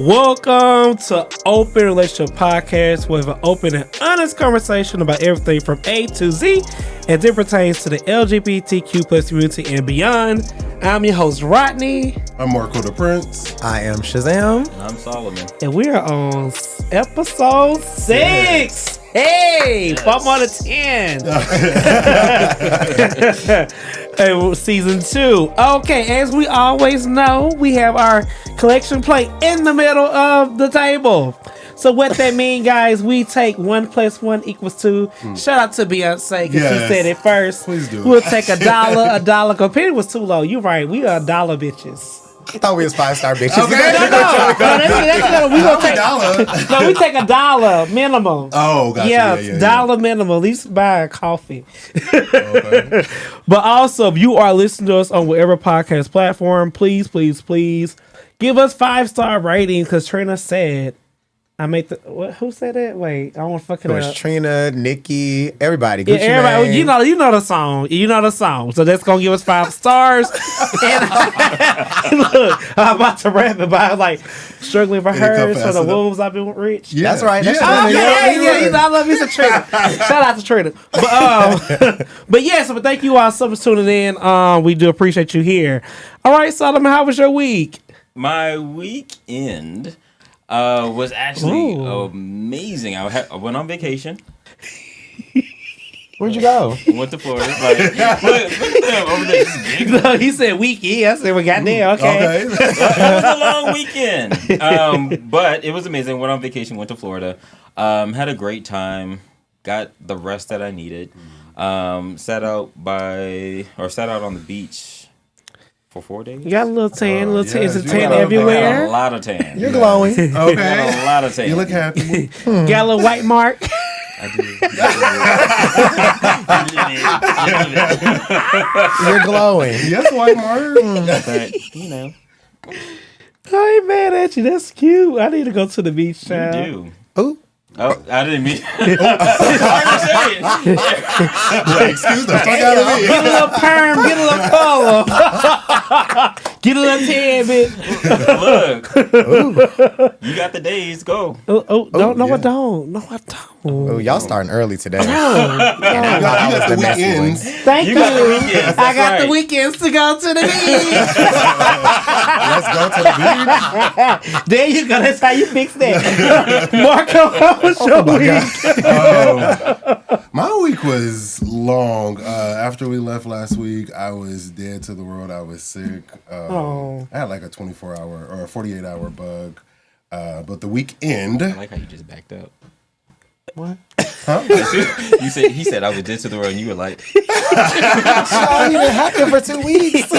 Welcome to Open Relationship Podcast, with an open and honest conversation about everything from A to Z as it pertains to the LGBTQ plus community and beyond. I'm your host, Rodney. I'm DePrence. I am Shazam. And I'm Solomon. And we are on episode 6. Hey, yes. 5 out of 10. Hey, season 2. Okay, as we always know, we have our collection plate in the middle of the table. So what that means, guys, we take 1 + 1 = 2. Shout out to Beyonce, because she said it first. Please do. We'll take $1. Because penny was too low. You're right. We are $1 bitches. I thought we was 5-star bitches. Okay. We take $1 minimum. Oh, gotcha. Yeah, $1 minimum. At least buy a coffee. Okay. But also, if you are listening to us on whatever podcast platform, please give us 5-star ratings, because Trina said, who said that? Wait, I don't want to fuck it up. It was Trina, Nikki, everybody. Yeah, everybody. You know the song. So that's gonna give us 5 stars. And look, I'm about to rap it, but I was like struggling for her. So the wolves I've been rich. Yeah. That's right. That's You know, I love you, Trina. Shout out to Trina. But yes, but thank you all so much for tuning in. We do appreciate you here. All right, Solomon, how was your week? My weekend was actually amazing. I went on vacation. Where'd you go? Went to Florida. Look at them over there. No, he said weekend. I said, well, goddamn, okay. It was a long weekend. But it was amazing. Went on vacation, went to Florida. Had a great time. Got the rest that I needed. Sat out on the beach for 4 days. You got a little tan, Is it tan everywhere? Got a lot of tan. You're glowing. Okay. Got a lot of tan. You look happy. Got a little white mark. I do. You're glowing. Yes, white mark. But, you know. I ain't mad at you. That's cute. I need to go to the beach, child. You do. Ooh. Oh, I didn't mean. Wait, excuse the fuck out of me. Get a little perm, get a little color. Get a little tan, bitch. Look, you got the days. Go. No, I don't. Oh, y'all starting early today. You got the weekends. Thank you. I got the right. weekends to go to the beach. Let's go to the beach. There you go. That's how you fix that. Marco, how was your week? My week was long. After we left last week, I was dead to the world. I was sick. I had like a 24-hour or a 48-hour bug. But the weekend. I like how you just backed up. What? Huh? He said I was dead to the world, and you were like, I even happened for 2 weeks.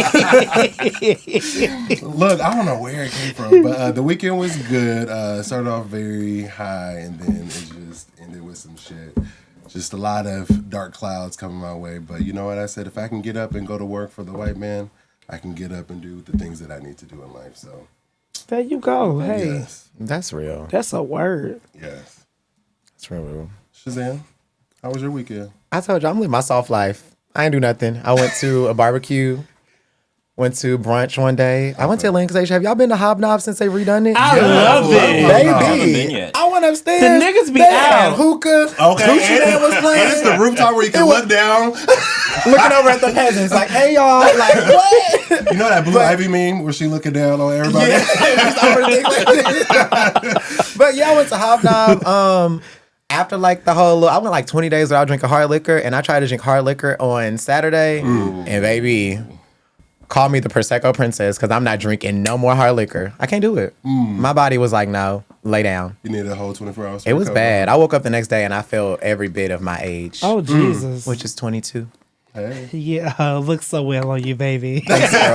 Look, I don't know where it came from, but the weekend was good. Started off very high, and then it just ended with some shit. Just a lot of dark clouds coming my way. But you know what I said? If I can get up and go to work for the white man, I can get up and do the things that I need to do in life. So there you go. Hey, yes. That's real. That's a word. Yes. That's real. Shazam, how was your weekend? I told you, I'm living my soft life. I ain't do nothing. I went to a barbecue. Went to brunch one day. I went to Atlantic Station. Have y'all been to Hobnob since they redone it? I love it. Baby. I haven't been yet. I went upstairs. The niggas be out. Hookah. Okay. Gucci Man was playing. And it's the rooftop where you can look down. Looking over at the peasants like, hey, y'all. Like, what? You know that Blue Ivy meme where she looking down on everybody? Yeah. But yeah, I went to Hobnob. After like the whole, I went like 20 days without drinking hard liquor, and I tried to drink hard liquor on Saturday, and baby, call me the Prosecco princess, because I'm not drinking no more hard liquor. I can't do it. My body was like, no, lay down. You needed a whole 24 hours. It was bad. I woke up the next day and I felt every bit of my age. Oh, Jesus. Which is 22. Hey. Yeah, looks so well on you, baby. Thanks, girl.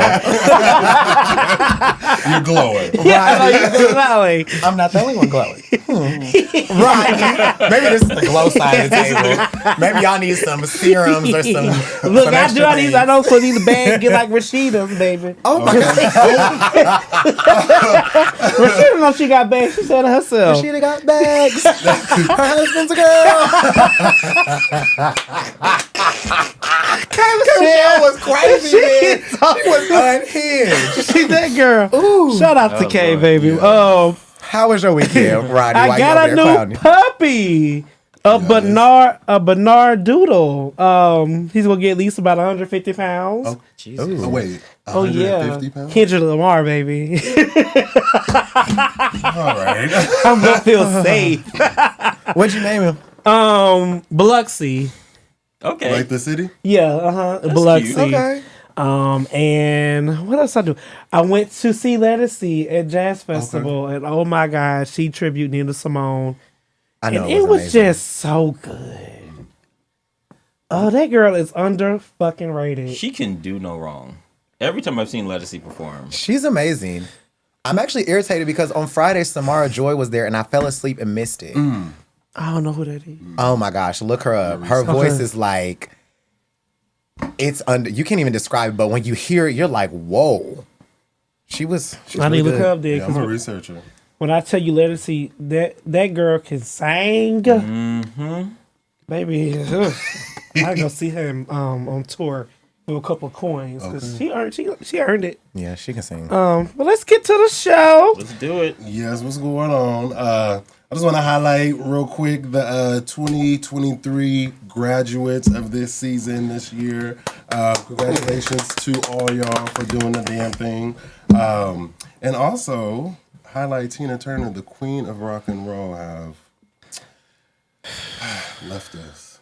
You're glowing. Yeah, you're glowing. I'm not the only one glowing. Right. Maybe this is the glow side of the table. Maybe y'all need some serums or some. Look, some I know for these bags get like Rashida's, baby. Oh my God. Rashida knows she got bags. She said it herself. Rashida got bags. Her husband's a girl. Michelle was crazy, man. She was unhinged. She that girl. Ooh. Shout out to Kay, baby. Yeah. How was your weekend, Rodney? I got a new puppy. A Bernard Doodle. He's gonna get at least about 150 pounds. Oh, Jesus. oh wait. Oh yeah, 150 pounds? Kendrick Lamar, baby. All right. I'm gonna feel safe. What'd you name him? Biloxi. Okay. Like the city? Yeah, Biloxi. cute. Okay. And what else I do? I went to see Lettucey at Jazz Festival, and oh my God, she tribute Nina Simone. I know. And it was amazing. just so good. Oh, that girl is under fucking rated. She can do no wrong. Every time I've seen Lettucey perform. She's amazing. I'm actually irritated because on Friday, Samara Joy was there and I fell asleep and missed it. I don't know who that is. Oh my gosh, look her up. Her voice is like, it's under, you can't even describe it, but when you hear it, you're like, whoa. She was I need to look her up there. Yeah, I'm 'Cause a researcher. when I tell you Lettucey, that girl can sing. Baby, I go see her on tour with a couple of coins because she earned it. Yeah, she can sing. But let's get to the show. Let's do it. Yes, what's going on? I just want to highlight real quick the 2023 graduates of this season, this year. Congratulations to all y'all for doing the damn thing. And also highlight Tina Turner, the queen of rock and roll, have left us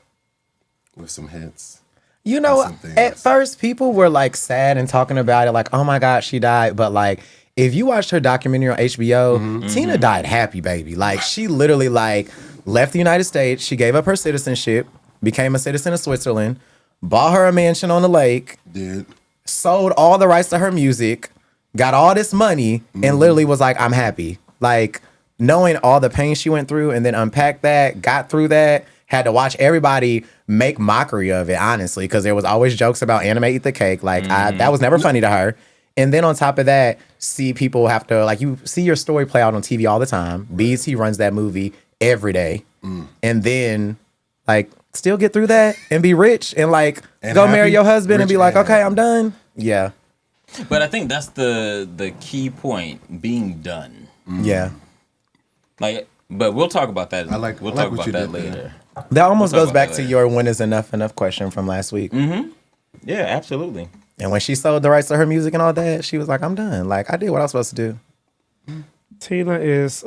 with some hits. You know, some things. at first people were like sad and talking about it, like, oh my God, she died. But like, if you watched her documentary on HBO, Tina died happy, baby. Like, she literally like left the United States. She gave up her citizenship, became a citizen of Switzerland, bought her a mansion on the lake, sold all the rights to her music, got all this money, and literally was like, I'm happy. Like, knowing all the pain she went through and then unpacked that, got through that, had to watch everybody make mockery of it, honestly, because there was always jokes about anime eat the cake. Like, that was never funny to her. And then on top of that, see people have to, like, you see your story play out on TV all the time. BET runs that movie every day. And then, like, still get through that and be rich and, like, And go happy, marry your husband and be rich like, and okay, happy. I'm done. Yeah. But I think that's the key point, being done. Yeah. Like, but we'll talk about that. I like we'll what talk about you that did there. later. That almost We'll goes talk back about to that your when is enough question from last week. Yeah, absolutely. And when she sold the rights to her music and all that, she was like, I'm done. Like, I did what I was supposed to do. Tina is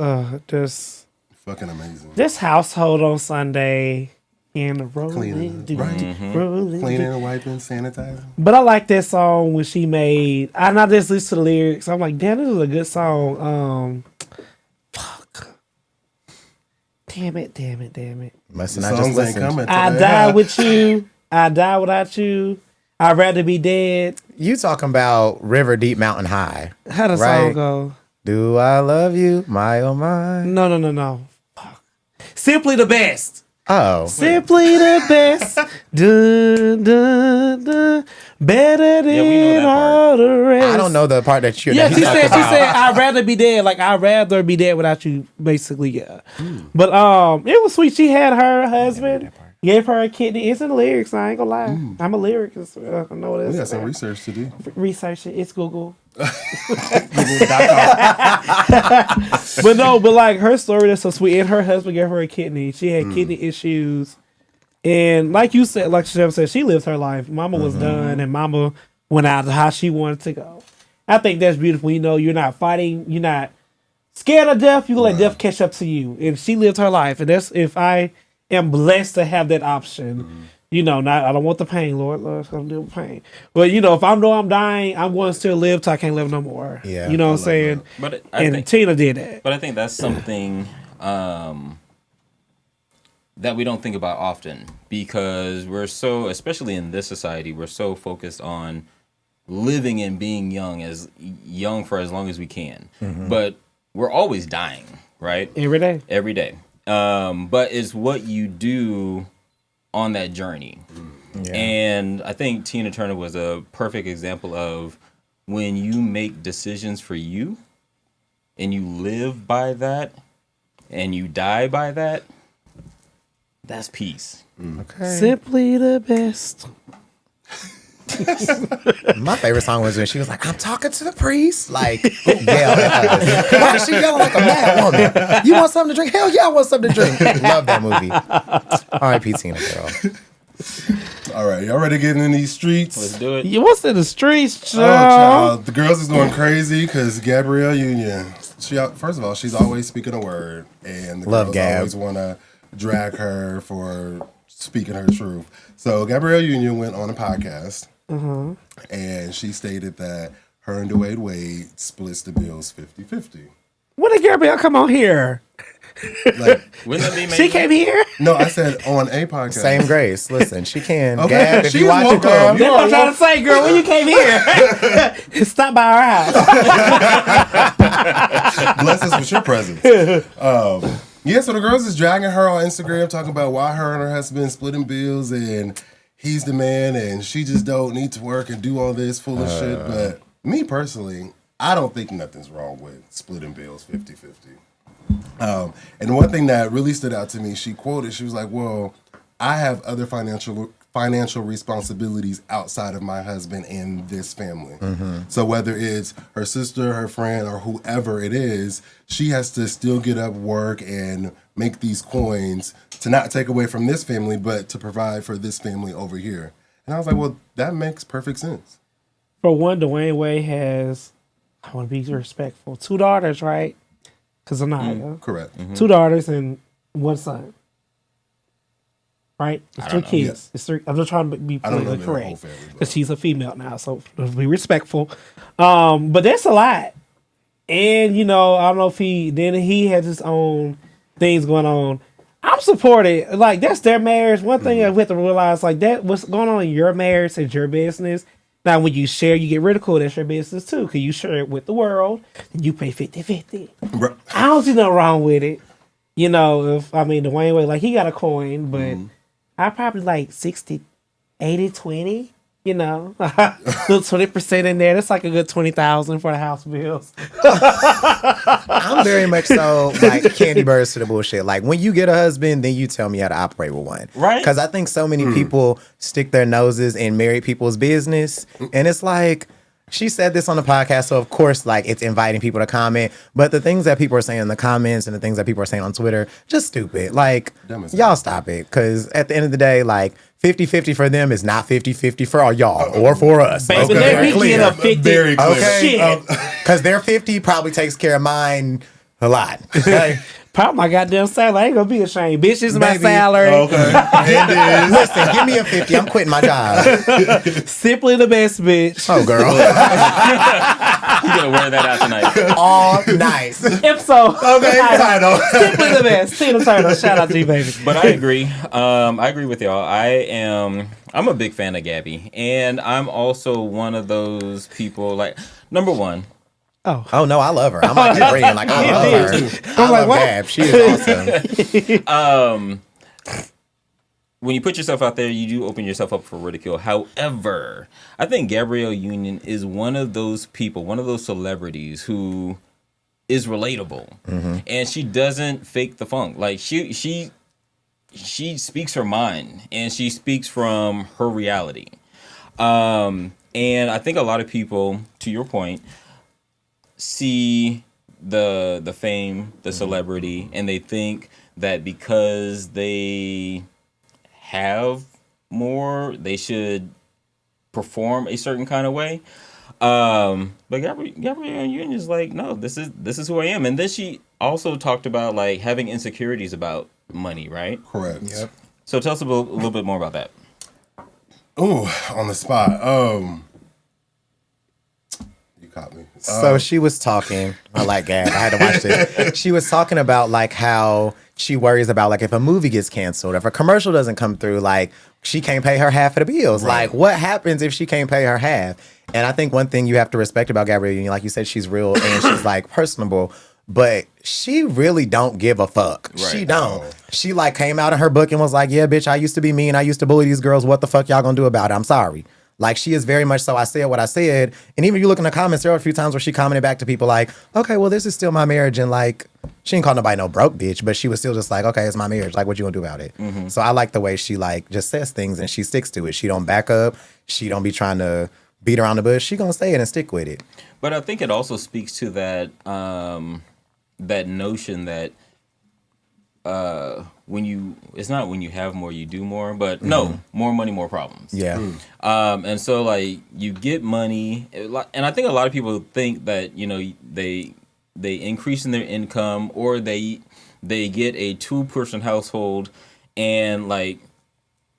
just Fucking amazing. this household on Sunday and Cleaning, rolling, right. rolling. Cleaning and wiping, sanitizing. But I like that song when she made. I not just listen to the lyrics. I'm like, damn, this is a good song. Fuck. Damn it. Must The not just songs ain't listen. coming. I today. die with you. I die without you. I'd rather be dead. You talking about River Deep Mountain High. How the Right. song go? Do I love you, my oh my? No. Fuck. Simply the best. Oh. Simply the best. Dun, dun, dun. Better we know than that part. all the rest. I don't know the part that Yeah, that she he talked said, about. I'd rather be dead. Like, I'd rather be dead without you, basically, yeah. But it was sweet. She had her husband, gave her a kidney. It's in the lyrics, I ain't gonna lie. I'm a lyricist. I know what it We got is. some research to do. Research it. It's Google. But like her story is so sweet. And her husband gave her a kidney. She had kidney issues. And like you said, like Shazam said, she lived her life. Mama was done, and Mama went out how she wanted to go. I think that's beautiful. You know, you're not fighting. You're not scared of death. You can let death catch up to you. And she lived her life. And that's if I am blessed to have that option. You know, I don't want the pain, Lord. I'm dealing with pain. But you know, if I know I'm dying, I'm going to still live till I can't live no more. Yeah, you know what I'm saying? But And Tina did that. But I think that's something that we don't think about often, because we're so, especially in this society, we're so focused on living and being young for as long as we can. But we're always dying, right? Every day. Every day. But it's what you do on that journey. Yeah. And I think Tina Turner was a perfect example of when you make decisions for you and you live by that and you die by that, that's peace. Okay. Simply the best. My favorite song was when she was like, "I'm talking to the priest." Like, yell at us. Why is she yelling like a mad woman? You want something to drink? Hell yeah, I want something to drink. Love that movie. R.I.P. Tina girl. All right, y'all ready to get in these streets? Let's do it. You what's in the streets, Oh, child? child. The girls is going crazy because Gabrielle Union. First of all, she's always speaking a word, and the Love girls Gab. always want to drag her for speaking her truth. So Gabrielle Union went on a podcast, and she stated that her and Dwayne Wade splits the bills 50-50. When did Gabrielle come on here? Like, Wouldn't that be amazing? She came here? no, I said on a podcast. Same grace. Listen, she can. Okay, Gab, if she's you watch it, girl. welcome. That's what I'm trying to say, girl. When you came here, stop by our house. Bless us with your presence. Yeah, so the girls is dragging her on Instagram, talking about why her and her husband splitting bills, and he's the man, and she just don't need to work and do all this foolish shit. But me personally, I don't think nothing's wrong with splitting bills 50-50. And one thing that really stood out to me, she was like, well, I have other financial responsibilities outside of my husband and this family. So whether it's her sister, her friend, or whoever it is, she has to still get up, work, and make these coins to not take away from this family, but to provide for this family over here. And I was like, well, that makes perfect sense. For one, Dwayne Wade has, I want to be respectful, 2 daughters, right? Because Anaya. Correct. 2 daughters and 1 son. Right? It's 3 know. kids. It's 3. I'm just trying to be I don't know politically their whole correct. family, but- Because she's a female now, so let's be respectful. But that's a lot. And, you know, I don't know if he has his own things going on. I'm supported. Like, that's their marriage. One thing we have to realize, like, that what's going on in your marriage is your business. Now, when you share, you get ridiculed. That's your business, too. Because you share it with the world. And you pay 50-50. Bro- I don't see nothing wrong with it. You know, Dwayne Wade, like, he got a coin, but I probably like 60, 80, 20. You know, little 20% in there. That's like a good 20,000 for the house bills. I'm very much so like candy birds to the bullshit. Like when you get a husband, then you tell me how to operate with one. Right. Because I think so many people stick their noses in married people's business. And it's like, she said this on the podcast, so of course, like, it's inviting people to comment. But the things that people are saying in the comments and the things that people are saying on Twitter, just stupid. Like, Dumb as y'all stop it. Because at the end of the day, like, 50-50 for them is not 50-50 for y'all or for us. Baby, Okay? let me Clear. get a 50. Very clear. Okay. Shit. Because their 50 probably takes care of mine a lot. Okay. Probably my goddamn salary. I ain't gonna be ashamed. Bitch, this is my Baby. salary. Okay. And Listen, give me a 50. I'm quitting my job. Simply the best, bitch. Oh, girl. You're gonna wear that out tonight. All night. Episode. okay, title. Simply the best. Tina Turner. Shout out to you, baby. But I agree. I agree with y'all. I'm a big fan of Gabby, and I'm also one of those people. Like, number one, Oh, no, I love her. I'm like agreeing. Like, I love her. I love what? Gab. She is awesome. when you put yourself out there, you do open yourself up for ridicule. However, I think Gabrielle Union is one of those people, one of those celebrities who is relatable, and she doesn't fake the funk. Like she speaks her mind, and she speaks from her reality. And I think a lot of people, to your point, see the fame, the celebrity, and they think that because they have more, they should perform a certain kind of way. But Gabrielle Union is like, no, this is who I am. And then she also talked about like having insecurities about money, right? Correct. Yep. So tell us a little bit more about that. Ooh, on the spot. You caught me. So she was talking. I like Gab. I had to watch it. She was talking about like how she worries about like if a movie gets canceled, if a commercial doesn't come through, like she can't pay her half of the bills. Right. Like what happens if she can't pay her half? And I think one thing you have to respect about Gabrielle Union, like you said, she's real and she's like personable, but she really don't give a fuck. Right. She don't. She like came out of her book and was like, yeah, bitch, I used to be mean. I used to bully these girls. What the fuck y'all gonna do about it? I'm sorry. Like, she is very much so, I said what I said. And even if you look in the comments, there are a few times where she commented back to people like, okay, well, this is still my marriage. And like, she didn't call nobody no broke bitch, but she was still just like, okay, it's my marriage. Like, what you gonna do about it? Mm-hmm. So I like the way she like just says things and she sticks to it. She don't back up. She don't be trying to beat around the bush. She gonna say it and stick with it. But I think it also speaks to that that notion that it's not when you have more you do more, but no, more money, more problems. Yeah. And so like you get money, and I think a lot of people think that, you know, they increase in their income, or they get a 2-person household and like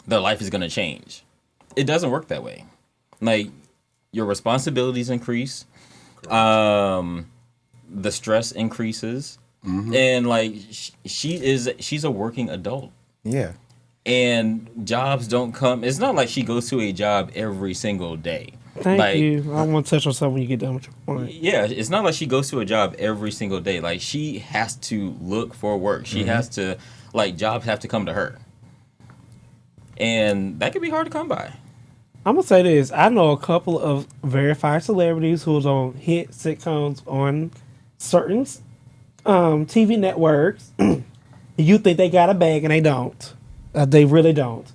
their life is gonna change. It doesn't work that way. Like, your responsibilities increase, the stress increases. And like she's a working adult. Yeah. And jobs don't come. It's not like she goes to a job every single day. Thank you. I want to touch on something when you get done with your point. Yeah, it's not like she goes to a job every single day. Like, she has to look for work. She has to, like, jobs have to come to her. And that can be hard to come by. I'm gonna say this. I know a couple of verified celebrities who's on hit sitcoms on certain TV networks. You think they got a bag and they don't. They really don't.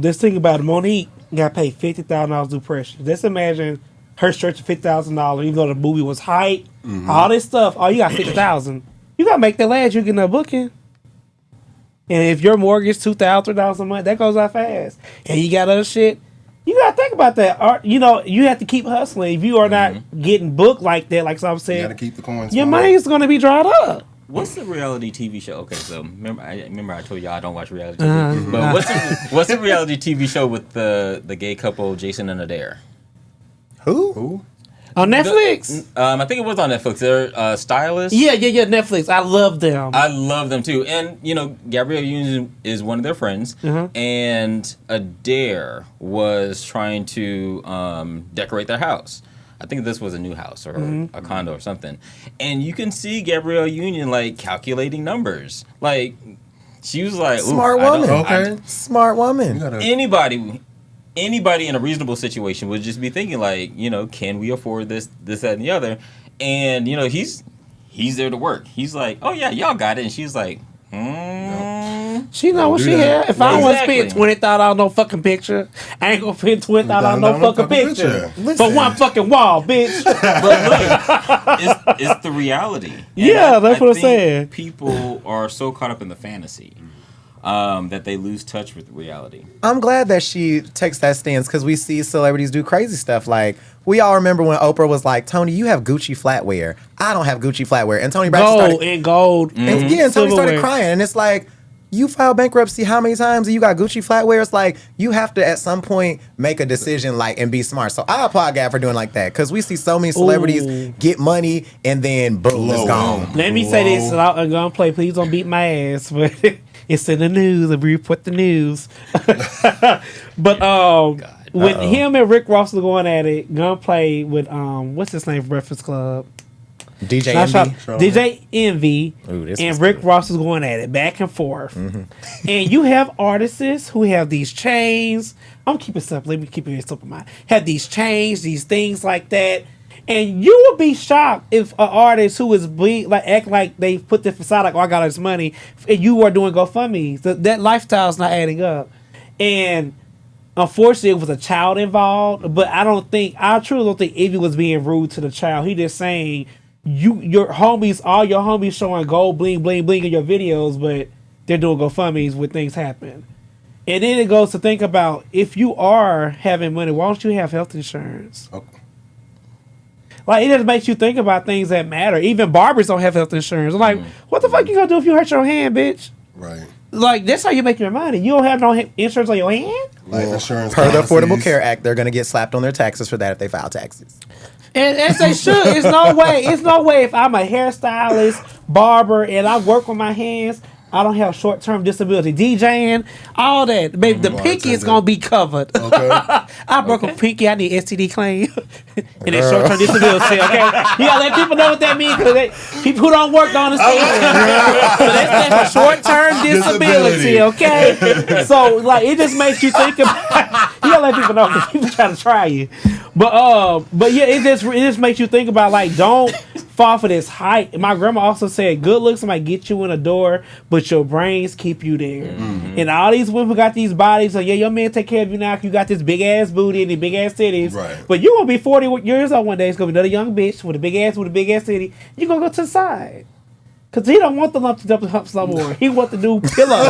This thing about Monique got paid $50,000 to do pressure. Just imagine her stretching $50,000, even though the movie was hype, all this stuff. Oh, you got $50,000. You gotta make that last. You get a booking. And if your mortgage $2,000, $3,000 a month, that goes out fast. And you got other shit. You gotta think about that. You know, you have to keep hustling. If you are not getting booked like that, like some said, you gotta keep the coins. Your money is gonna be dried up. What's the reality TV show? Okay, so remember I told y'all I don't watch reality TV. But what's the reality TV show with the gay couple Jason and Adair? Who? On Netflix? I think it was on Netflix. They're stylists. Yeah, Netflix. I love them. I love them too. And, you know, Gabrielle Union is one of their friends. And Adair was trying to decorate their house. I think this was a new house or a condo or something. And you can see Gabrielle Union, like, calculating numbers. Like, she was like, smart woman. Smart woman. Anybody in a reasonable situation would just be thinking, like, you know, can we afford this, that, and the other? And, you know, he's there to work. He's like, oh, yeah, y'all got it. And she's like, She know what she had. If I want to spend $20,000 on no fucking picture, I ain't gonna spend $20,000 on no fucking picture. For one fucking wall, bitch. But look, it's the reality. Yeah, that's what I'm saying. People are so caught up in the fantasy that they lose touch with reality. I'm glad that she takes that stance, because we see celebrities do crazy stuff. Like, we all remember when Oprah was like, Tony, you have Gucci flatware. I don't have Gucci flatware. And Tony Braxton gold. And Tony started crying. And it's like, you filed bankruptcy how many times and you got Gucci flatware? It's like, you have to at some point make a decision, like, and be smart. So I applaud God for doing like that, because we see so many celebrities get money and then boom, it's gone. Let me say this, and I'm gonna play. Please don't beat my ass, but it's in the news. We report the news. But with him and Rick Ross was going at it, Gunplay with what's his name from Breakfast Club? DJ Envy. DJ Envy. And Rick Ross is going at it back and forth. And you have artists who have these chains. I'm keeping it simple. Let me keep it simple. Have these chains, these things like that. And you would be shocked if an artist who is act like they put the facade like, oh, I got all this money, and you are doing GoFundMe. That lifestyle is not adding up. And unfortunately, it was a child involved. But I truly don't think Envy was being rude to the child. He just saying, all your homies showing gold bling bling bling in your videos, but they're doing GoFundMes when things happen. And then it goes to think about, if you are having money, why don't you have health insurance? Okay. Like, it just makes you think about things that matter. Even barbers don't have health insurance. Like, what the fuck you gonna do if you hurt your hand, bitch? Right. Like, that's how you make your money. You don't have no insurance on your hand? Life insurance. Per the Affordable Care Act, they're gonna get slapped on their taxes for that if they file taxes. And as they should. It's no way if I'm a hairstylist, barber, and I work with my hands, I don't have short-term disability. DJing, all that. Baby, the pinky is going to be covered. Okay. I broke a pinky. I need STD claim. And it's short-term disability, okay? You got to let people know what that means, because people who don't work don't understand. So that's for short-term disability, okay? So, like, it just makes you think about... You got to gotta let people know because people try to try you. But yeah, it just makes you think about like don't fall for this hype. And my grandma also said, good looks might get you in the door, but your brains keep you there. Mm-hmm. And all these women got these bodies, so yeah, your man take care of you now. You got this big ass booty and these big ass titties. Right. But you gonna be 40 years old one day. It's gonna be another young bitch with a big ass titty. You gonna go to the side. Cause he don't want the lumpy humps no more. He want the new pillow.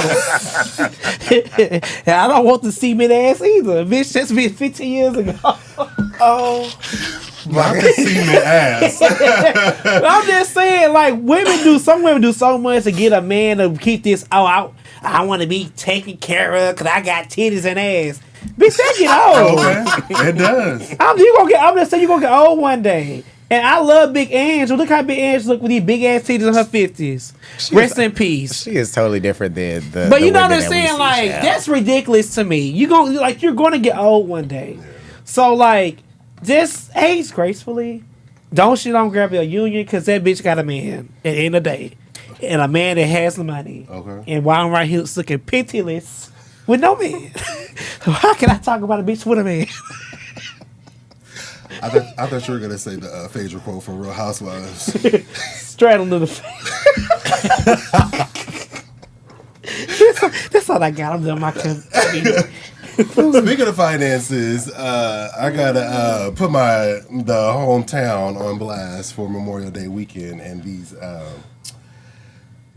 And I don't want the cement ass either. Bitch, that's been 15 years ago. Oh. Not the cement ass. I'm just saying, like, some women do so much to get a man to keep this, I want to be taken care of because I got titties and ass. Bitch, that get old. Okay. It does. I'm just saying, you're going to get old one day. And I love Big Ange. Look how Big Ange look with these big ass titties in her 50s. Rest in peace. She is totally different than the. But you know what I'm saying? Like, that's ridiculous to me. You're going to get old one day. Yeah. So, like, just age gracefully. Don't grab your union because that bitch got a man at the end of the day. And a man that has the money. Okay. And while I'm right here looking pitiless with no man. So how can I talk about a bitch with a man? I thought you were gonna say the Phaedra quote from Real Housewives. Straddling to the face. That's all I got. I'm done my Speaking of finances, I gotta put the hometown on blast for Memorial Day weekend and these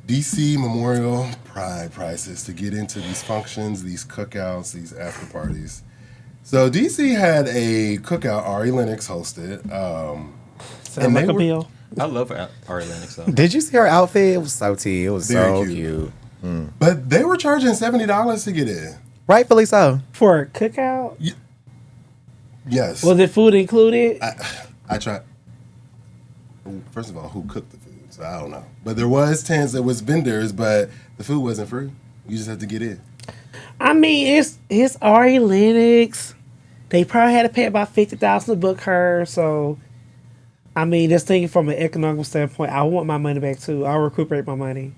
DC Memorial Pride prices to get into these functions, these cookouts, these after parties. So DC had a cookout Ari Lennox hosted. Sound like a bill. I love Ari Lennox though. Did you see her outfit? It was so tea. It was very so cute. Mm. But they were charging $70 to get in. Rightfully so. For a cookout? Yes. Was it food included? I tried. First of all, who cooked the food? So I don't know. But there was tents, there was vendors, but the food wasn't free. You just had to get in. I mean, it's Ari Lennox. They probably had to pay about $50,000 to book her. So, I mean, just thinking from an economic standpoint, I want my money back too. I'll recuperate my money.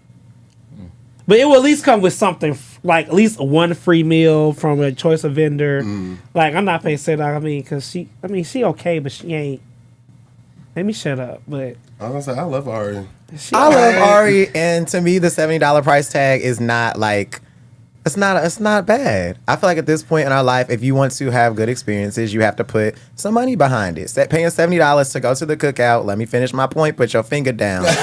But it will at least come with something like at least one free meal from a choice of vendor. Like I'm not paying $7. I mean, because she okay, but she ain't. Let me shut up. But I was gonna say I love Ari. I love Ari, and to me, the $70 price tag is not like. It's not bad. I feel like at this point in our life, if you want to have good experiences, you have to put some money behind it. Paying $70 to go to the cookout. Let me finish my point. Put your finger down. But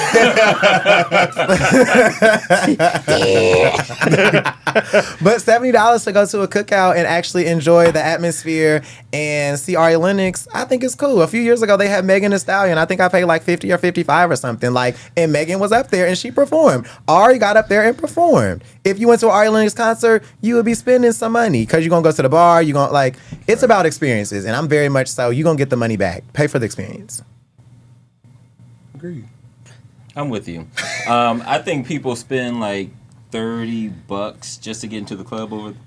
$70 to go to a cookout and actually enjoy the atmosphere and see Ari Lennox, I think it's cool. A few years ago, they had Megan Thee Stallion. I think I paid like $50 or $55 or something. And Megan was up there and she performed. Ari got up there and performed. If you went to an Ari Lennox concert, you would be spending some money because you're going to go to the bar. You're going it's about experiences. And I'm very much so. You're going to get the money back. Pay for the experience. Agreed. I'm with you. I think people spend like $30 just to get into the club on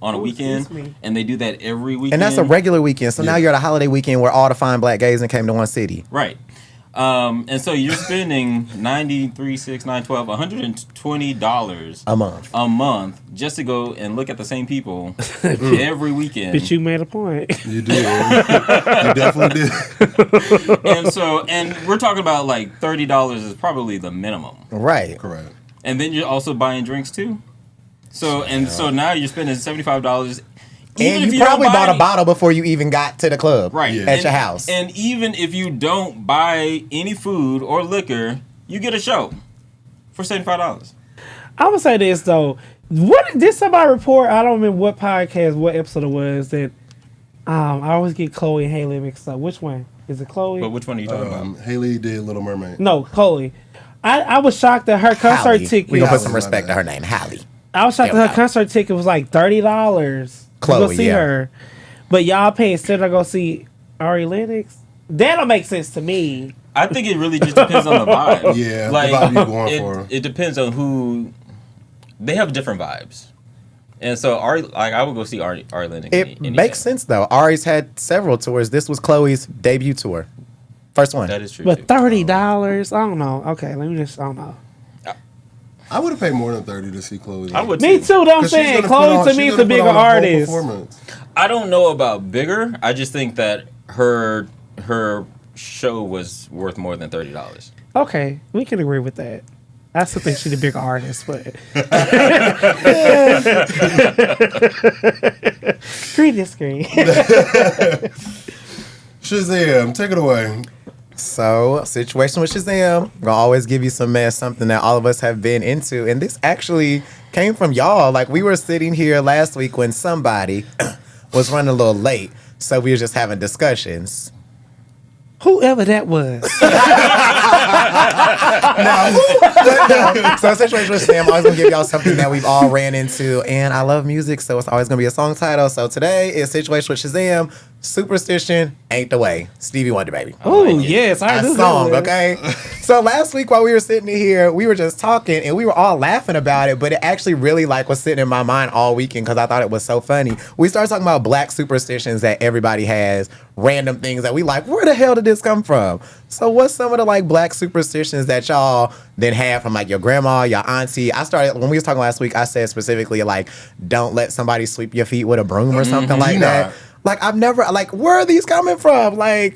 a weekend. And they do that every weekend. And that's a regular weekend. So now you're at a holiday weekend where all the fine black gays came to one city. Right. And so you're spending $120 a month just to go and look at the same people every weekend. But you made a point. You did. You definitely did. And we're talking about like $30 is probably the minimum. Right. Correct. And then you're also buying drinks too. So now you're spending $75. And you probably bought a bottle before you even got to the club. Right. At your house. And even if you don't buy any food or liquor, you get a show for $75. I'm going to say this, though. What did somebody report? I don't remember what podcast, what episode it was, that I always get Chloe and Haley mixed up. Which one? Is it Chloe? But which one are you talking about? Haley did Little Mermaid. No, Chloe. I was shocked that her concert ticket. We're going to put some respect to her name, Hallie. I was shocked that her concert ticket was like $30. Chloe, go see her. But y'all pay instead of go see Ari Lennox? That'll make sense to me. I think it really just depends on the vibe. Yeah, the vibe you're going for. It depends on who. They have different vibes. And so I would go see Ari Lennox. It makes sense though. Ari's had several tours. This was Chloe's debut tour. First one. That is true. But $30, I don't know. Okay, I don't know. I would have paid more than $30 to see Chloe. I would Me too, though. I'm saying Chloe to me is a bigger artist. I don't know about bigger. I just think that her show was worth more than $30. Okay, we can agree with that. I still think she's a big artist, but screen this screen. Shazam, take it away. So, situation with Shazam. I'm gonna always give you something that all of us have been into, and this actually came from y'all. Like, we were sitting here last week when somebody was running a little late, so we were just having discussions. Whoever that was. So, situation with Shazam, I'm always gonna give y'all something that we've all ran into, and I love music, so it's always gonna be a song title. So today is Situation with Shazam. Superstition ain't the way. Stevie Wonder, baby. Oh, yes. I A do song, know. okay? So last week while we were sitting here, we were just talking and we were all laughing about it, but it actually really was sitting in my mind all weekend because I thought it was so funny. We started talking about black superstitions that everybody has, random things that we like, where the hell did this come from? So what's some of the black superstitions that y'all then have from your grandma, your auntie? When we was talking last week, I said specifically don't let somebody sweep your feet with a broom or something like that. I've never, where are these coming from? My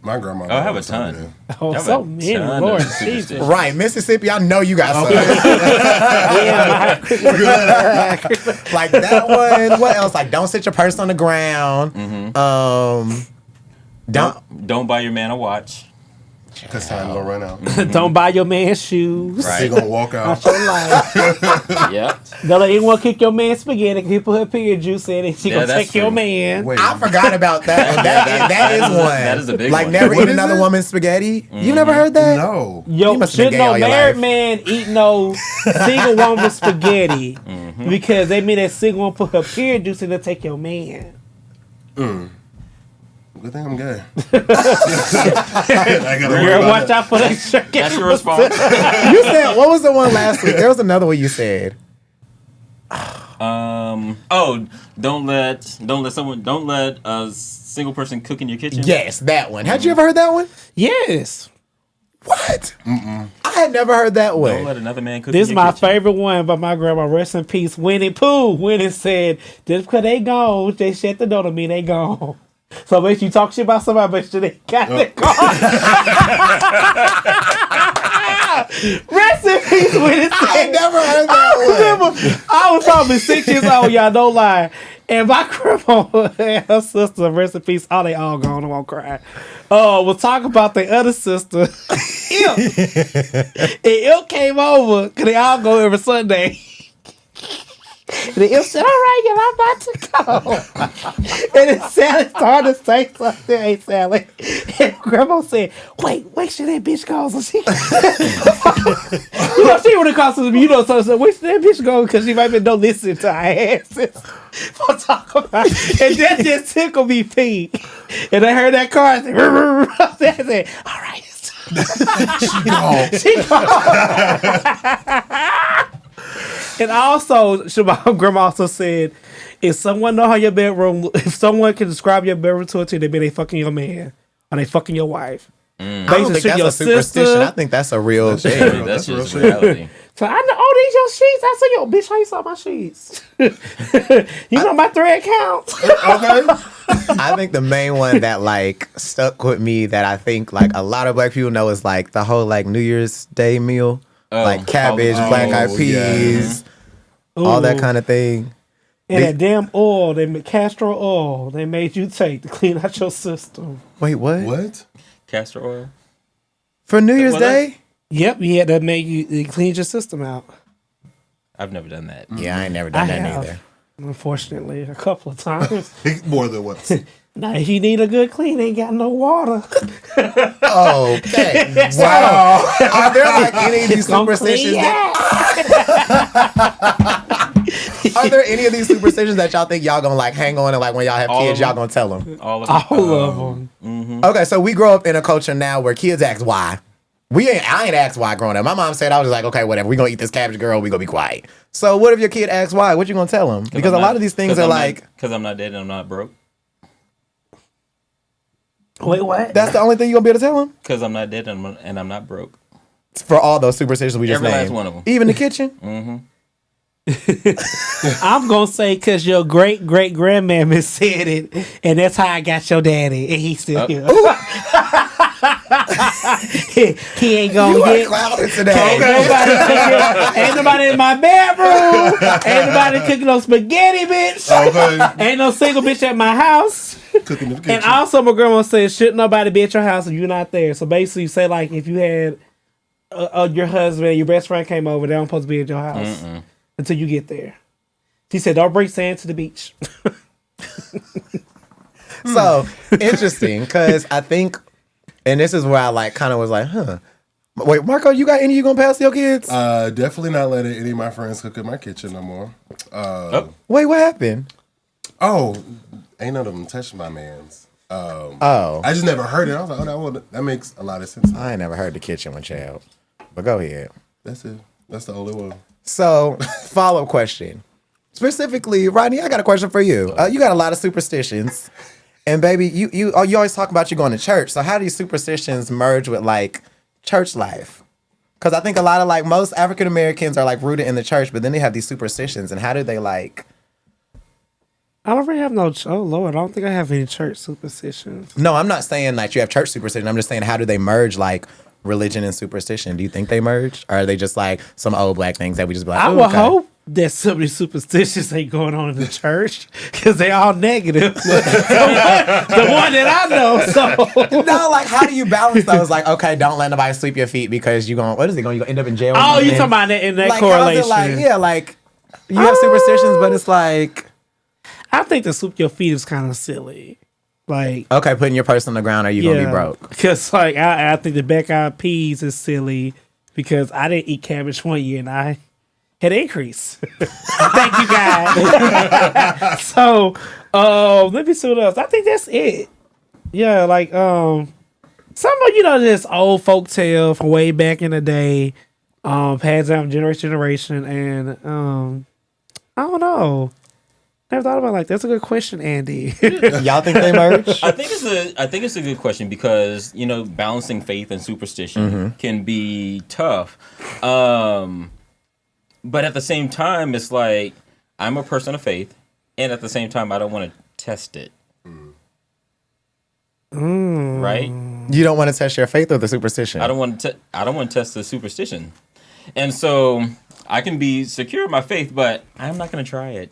grandma. I have a ton. Oh, so many. Lord Jesus. Right, Mississippi, I know you got some. Like that one. What else? Don't sit your purse on the ground. Don't buy your man a watch. Because time gonna run out. Don't buy your man shoes. Right. They gonna walk out. Yep. Don't let anyone kick your man spaghetti because he put her period juice in it. She gonna take your man. Wait. I forgot about that one. That is one. That is a big one. Never What eat is another it? woman's spaghetti. You never heard that? No. Yo, You must have should been gay no all your married life. man eat no single woman spaghetti because they mean that single woman put her period juice in to take your man. Good thing I'm gay. Girl, watch out for that shirt. That's your response. You said, what was the one last week? There was another one you said. Don't let a single person cook in your kitchen. Yes, that one. Had you ever heard that one? Yes. What? I had never heard that Don't one. let another man cook This is in your my kitchen. favorite one by my grandma. Rest in peace. Winnie Pooh. Winnie said, just because they gone, they shut the door to mean they gone. So make sure you talk shit about somebody, make sure they got their car. Rest in peace, Winnie. I had never heard that one. Remember, I was probably 6 years old, y'all, don't lie. And my grandma and her sister, rest in peace, they all gone, I won't cry. We'll talk about the other sister, Ilk. And Ilk came over, because they all go every Sunday. And the Ilk said, all right, y'all, I'm about to go. And then Sally started to say something, hey, Sally. And Grandma said, wait till that bitch goes. So she, she would have cost us, so wait till that bitch goes, because she might be don't listen to our asses. For talk about it. And that just tickled me pink. And I heard that car, I said, all right. She gone. And also, my grandma also said, if someone know how your bedroom, if someone can describe your bedroom to a T, they mean they fucking your man or they fucking your wife. I don't think that's a superstition. I think that's a real thing. I mean, that's just reality. So I know, these your sheets. I said, yo, bitch, how you saw my sheets? You know my thread count. Okay. I think the main one that stuck with me that I think a lot of black people know is the whole New Year's Day meal. Cabbage, black eyed peas, all that kind of thing. And that damn oil, castor oil, they made you take to clean out your system. Wait, what? What? Castor oil? For New Year's Day? Yep, you had to make you clean your system out. I've never done that. Yeah, I ain't never done that either. Unfortunately, a couple of times. More than once. Now, if you need a good clean, ain't got no water. Okay. Wow. Are there any of these superstitions Are there any of these superstitions that y'all think y'all gonna hang on and when y'all have kids, y'all gonna tell them? All of them. All of them. Mm-hmm. Okay, so we grow up in a culture now where kids ask why. I ain't asked why growing up. My mom said, I was just okay, whatever. We gonna eat this cabbage, girl. We gonna be quiet. So what if your kid asks why? What you gonna tell them? Because a lot of these things are because I'm not dead and I'm not broke. Wait, what? That's the only thing you gonna be able to tell them? Because I'm not dead and I'm not broke. For all those superstitions we just Every named. last one of them. Even the kitchen? Mm-hmm. I'm gonna say because your great grandmammy said it, and that's how I got your daddy, and he's still here. he ain't gonna get clouded today. Ain't nobody in my bedroom. Ain't nobody cooking no spaghetti, bitch. Okay. Ain't no single bitch at my house. Cooking in the kitchen. And also, my grandma said, "Should nobody be at your house if you're not there?" So basically, say like if you had your husband, your best friend came over, they don't supposed to be at your house until you get there. She said, "Don't bring sand to the beach." So interesting, because I think, and this is where I like kind of was like, huh. Wait, Marco, you got any you gonna pass to your kids? Definitely not letting any of my friends cook in my kitchen no more. Wait, what happened? Oh, ain't none of them touched my man's. Oh, I just never heard it. I was like, oh, that makes a lot of sense. I ain't never heard the kitchen one, child. But go ahead. That's it. That's the only one. So, follow-up question. Specifically, Rodney, I got a question for you. You got a lot of superstitions. And baby, you always talk about you going to church. So how do these superstitions merge with like church life? Because I think a lot of like most African Americans are like rooted in the church, but then they have these superstitions. And how do they like? I don't really have no. Oh Lord, I don't think I have any church superstitions. No, I'm not saying like you have church superstition. I'm just saying how do they merge like religion and superstition? Do you think they merge, or are they just like some old black things that we just be like? I oh, would okay. hope that some of these superstitions ain't going on in the church because they all negative. the one that I know. So No, like how do you balance those? Like, okay, don't let nobody sweep your feet because you going. What is it going? You gonna end up in jail? or oh, you something? talking about that in that like, correlation? How's it like, yeah, like you have superstitions, but it's like I think the sweep your feet is kind of silly. Like, okay, putting your purse on the ground, or you gonna be broke? Because like I think the Black Eyed Peas is silly because I didn't eat cabbage one year and I had an increase. Thank you guys. So let me see what else. I think that's it. Yeah, like some of this old folk tale from way back in the day, passed down from generation to generation, and I don't know. Never thought about it like that's a good question, Andy. Y'all think they merge? I think it's a good question because balancing faith and superstition can be tough, but at the same time, it's like I'm a person of faith, and at the same time, I don't want to test it. Right? You don't want to test your faith or the superstition? I don't want to test the superstition, and so I can be secure in my faith, but I'm not going to try it.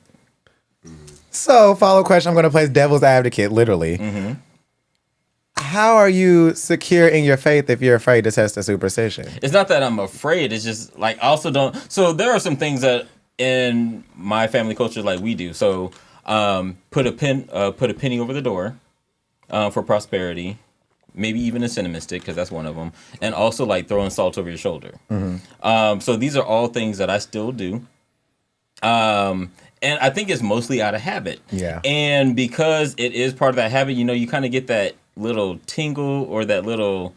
So, follow question. I'm going to play devil's advocate, literally. How are you secure in your faith if you're afraid to test a superstition? It's not that I'm afraid. It's just like I also don't. So there are some things that in my family culture like we do. So put a penny over the door for prosperity. Maybe even a cinnamon stick because that's one of them. And also like throwing salt over your shoulder. So these are all things that I still do. And I think it's mostly out of habit. Yeah. And because it is part of that habit, you kind of get that little tingle or that little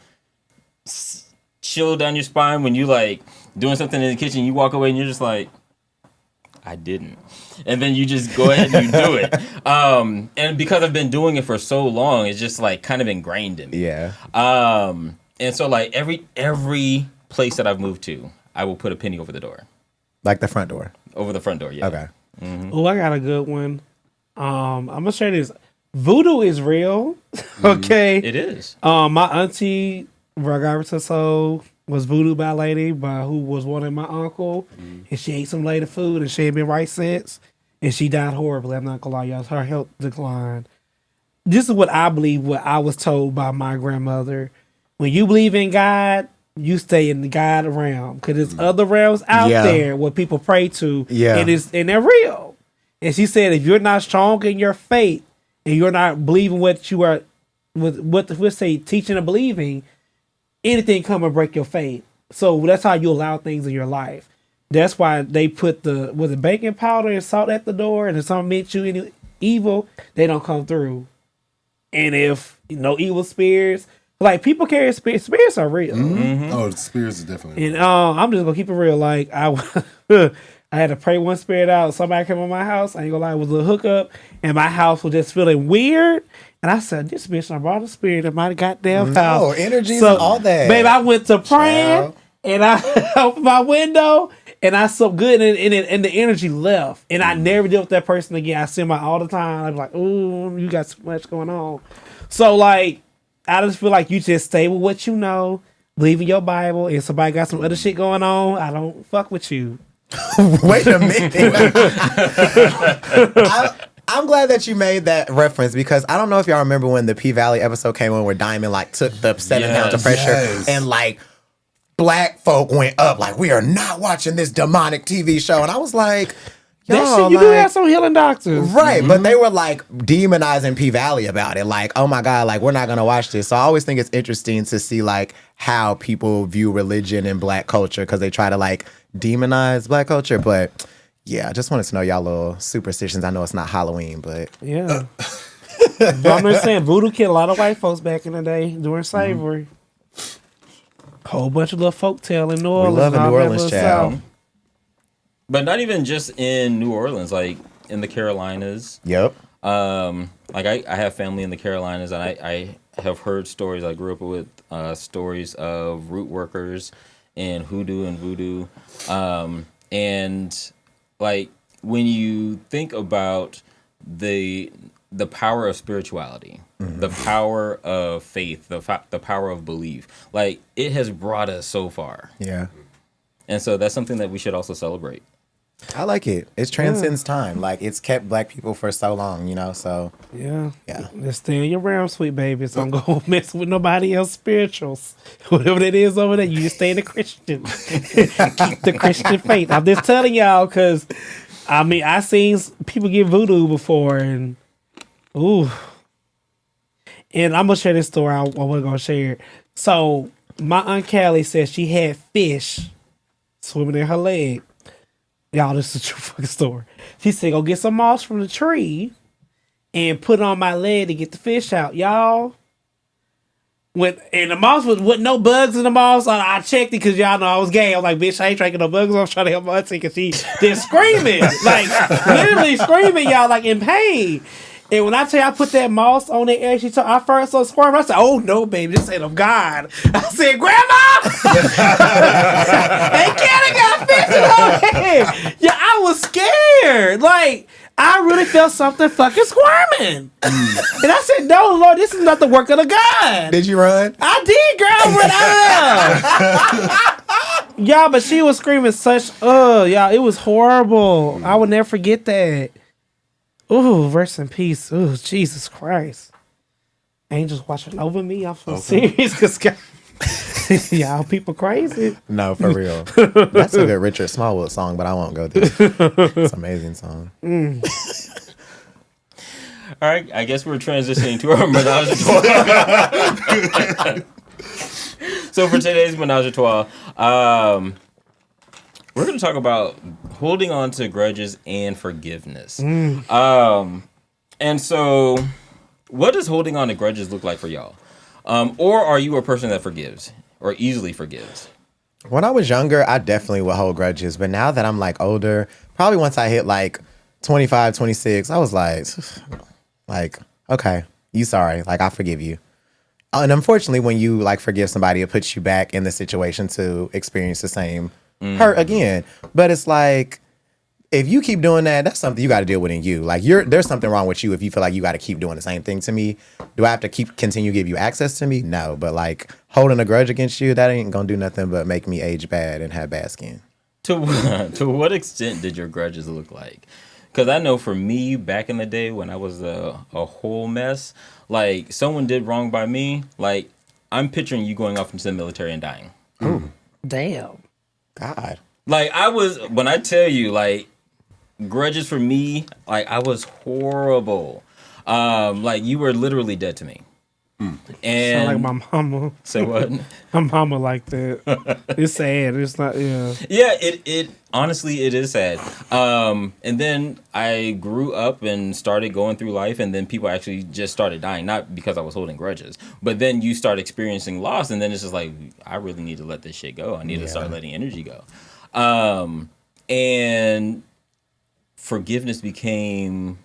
chill down your spine when you like doing something in the kitchen. You walk away and you're just like, I didn't. And then you just go ahead and you do it. And because I've been doing it for so long, it's just like kind of ingrained in me. Yeah. And so like every place that I've moved to, I will put a penny over the door. Like the front door? Over the front door, yeah. Okay. Oh, I got a good one. I'm gonna share this. Voodoo is real. Okay. It is. My auntie Margarita Soul was voodoo by a lady who was one of my uncle, and she ate some later food and she ain't been right since, and she died horribly. I'm not gonna lie, y'all. Her health declined. This is what I believe. What I was told by my grandmother: when you believe in God, you stay in the God realm because there's other realms out there where people pray to, and they're real. And she said, if you're not strong in your faith and you're not believing what you are, what we say, teaching and believing, anything come and break your faith. So that's how you allow things in your life. That's why they put the baking powder and salt at the door, and if someone meant you any evil, they don't come through. And if no evil spirits. Like, people carry spirits. Spirits are real. Oh, the spirits is definitely real. And I'm just going to keep it real. Like, I had to pray one spirit out. Somebody came to my house. I ain't going to lie. It was a hookup. And my house was just feeling weird. And I said, this bitch, I brought a spirit in my goddamn house. Oh, energies and all that. Babe, I went to praying. And I opened my window. And I so good, and the energy left, and I never deal with that person again. I see him out all the time. I'm like, "Ooh, you got so much going on." So like, I just feel like you just stay with what you know, believe in your Bible. If somebody got some other shit going on, I don't fuck with you. Wait a minute. I'm glad that you made that reference because I don't know if y'all remember when the P Valley episode came on where Diamond like took the 7 pounds of pressure and like black folk went up like we are not watching this demonic TV show, and I was like, that shit, you do have some healing doctors, right? But they were like demonizing P Valley about it, like, oh my god, like we're not gonna watch this. So I always think it's interesting to see like how people view religion and black culture because they try to like demonize black culture, but. Yeah, I just wanted to know y'all little superstitions. I know it's not Halloween, but... Yeah. But I'm just saying, voodoo killed a lot of white folks back in the day during slavery. Whole bunch of little folktale in New Orleans. We love a New Orleans child. South. But not even just in New Orleans, like in the Carolinas. Yep. Like I have family in the Carolinas, and I have heard stories. I grew up with stories of root workers and hoodoo and voodoo. And... like when you think about the power of spirituality, the power of faith, the power of belief, like it has brought us so far. Yeah. And so that's something that we should also celebrate. I like it. It transcends time. Like it's kept black people for so long, you know, so. Yeah. Yeah. Just stay in your realm, sweet babies. Don't go mess with nobody else spirituals. Whatever that is over there, you just stay in the Christian. Keep the Christian faith. I'm just telling y'all because, I mean, I seen people get voodoo before and, ooh. And I'm going to share this story. I wasn't going to share it. So, my Aunt Callie said she had fish swimming in her leg. Y'all, this is a true fucking story. She said, go get some moss from the tree and put it on my leg to get the fish out. Y'all, and the moss was with no bugs in the moss. I checked it because y'all know I was gay. I was like, bitch, I ain't trying to get no bugs. I was trying to help my auntie because she just screaming. Like, literally screaming, y'all, like in pain. And when I tell you I put that moss on the air, I first saw squirm. I said, oh no, baby, this ain't of God. I said, Grandma! Hey, Kenny got fish in her head. Yeah, I was scared. Like, I really felt something fucking squirming. And I said, no, Lord, this is not the work of the God. Did you run? I did, girl. I went out. Y'all, but she was screaming y'all, it was horrible. I will never forget that. Ooh, rest in peace. Ooh, Jesus Christ. Angels watching over me. I'm so serious because y'all people crazy. No, for real. That's a good Richard Smallwood song, but I won't go there. It's an amazing song. All right, I guess we're transitioning to our menage a trois. So for today's menage a trois, we're going to talk about holding on to grudges and forgiveness. And so, what does holding on to grudges look like for y'all? Or are you a person that forgives or easily forgives? When I was younger, I definitely would hold grudges. But now that I'm like older, probably once I hit like 25, 26, I was like, okay, you sorry. Like, I forgive you. And unfortunately, when you like forgive somebody, it puts you back in the situation to experience the same hurt again. But it's like, if you keep doing that, that's something you got to deal with in you. Like there's something wrong with you if you feel like you got to keep doing the same thing to me. Do I have to continue to give you access to me? No. But like holding a grudge against you, that ain't gonna do nothing but make me age bad and have bad skin. To what extent did your grudges look like? Because I know for me, back in the day when I was a whole mess, like someone did wrong by me, like I'm picturing you going off into the military and dying. Ooh. Damn. God. Like when I tell you, like grudges for me, like I was horrible. Like you were literally dead to me. And sound like my mama. Say what? My mama like that. It's sad. It's not. Yeah. Yeah. It honestly it is sad. And then I grew up and started going through life, and then people actually just started dying, not because I was holding grudges, but then you start experiencing loss, and then it's just like I really need to let this shit go. I need to start letting energy go. And forgiveness became.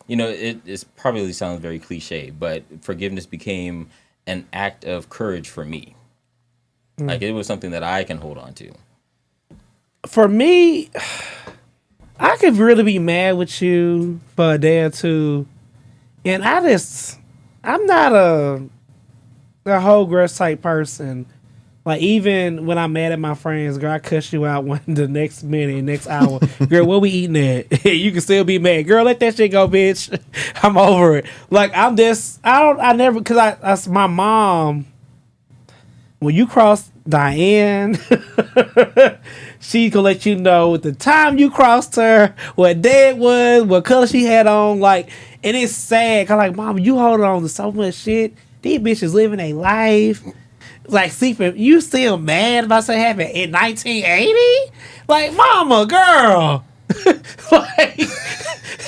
You know, it probably sounds very cliche, but forgiveness became an act of courage for me. Like, it was something that I can hold on to. for me, I could really be mad with you for a day or two, and I'm not a whole grudge type person. Like, even when I'm mad at my friends, girl, I cuss you out the next minute, next hour. Girl, what we eating at? You can still be mad. Girl, let that shit go, bitch. I'm over it. Like, because my mom, when you cross Diane, she can let you know the time you crossed her, what day it was, what color she had on. Like, and it's sad. Cause like, mom, you holding on to so much shit. These bitches living a life. Like, sleeping, you still mad about something happened in 1980? Like, mama, girl. Like,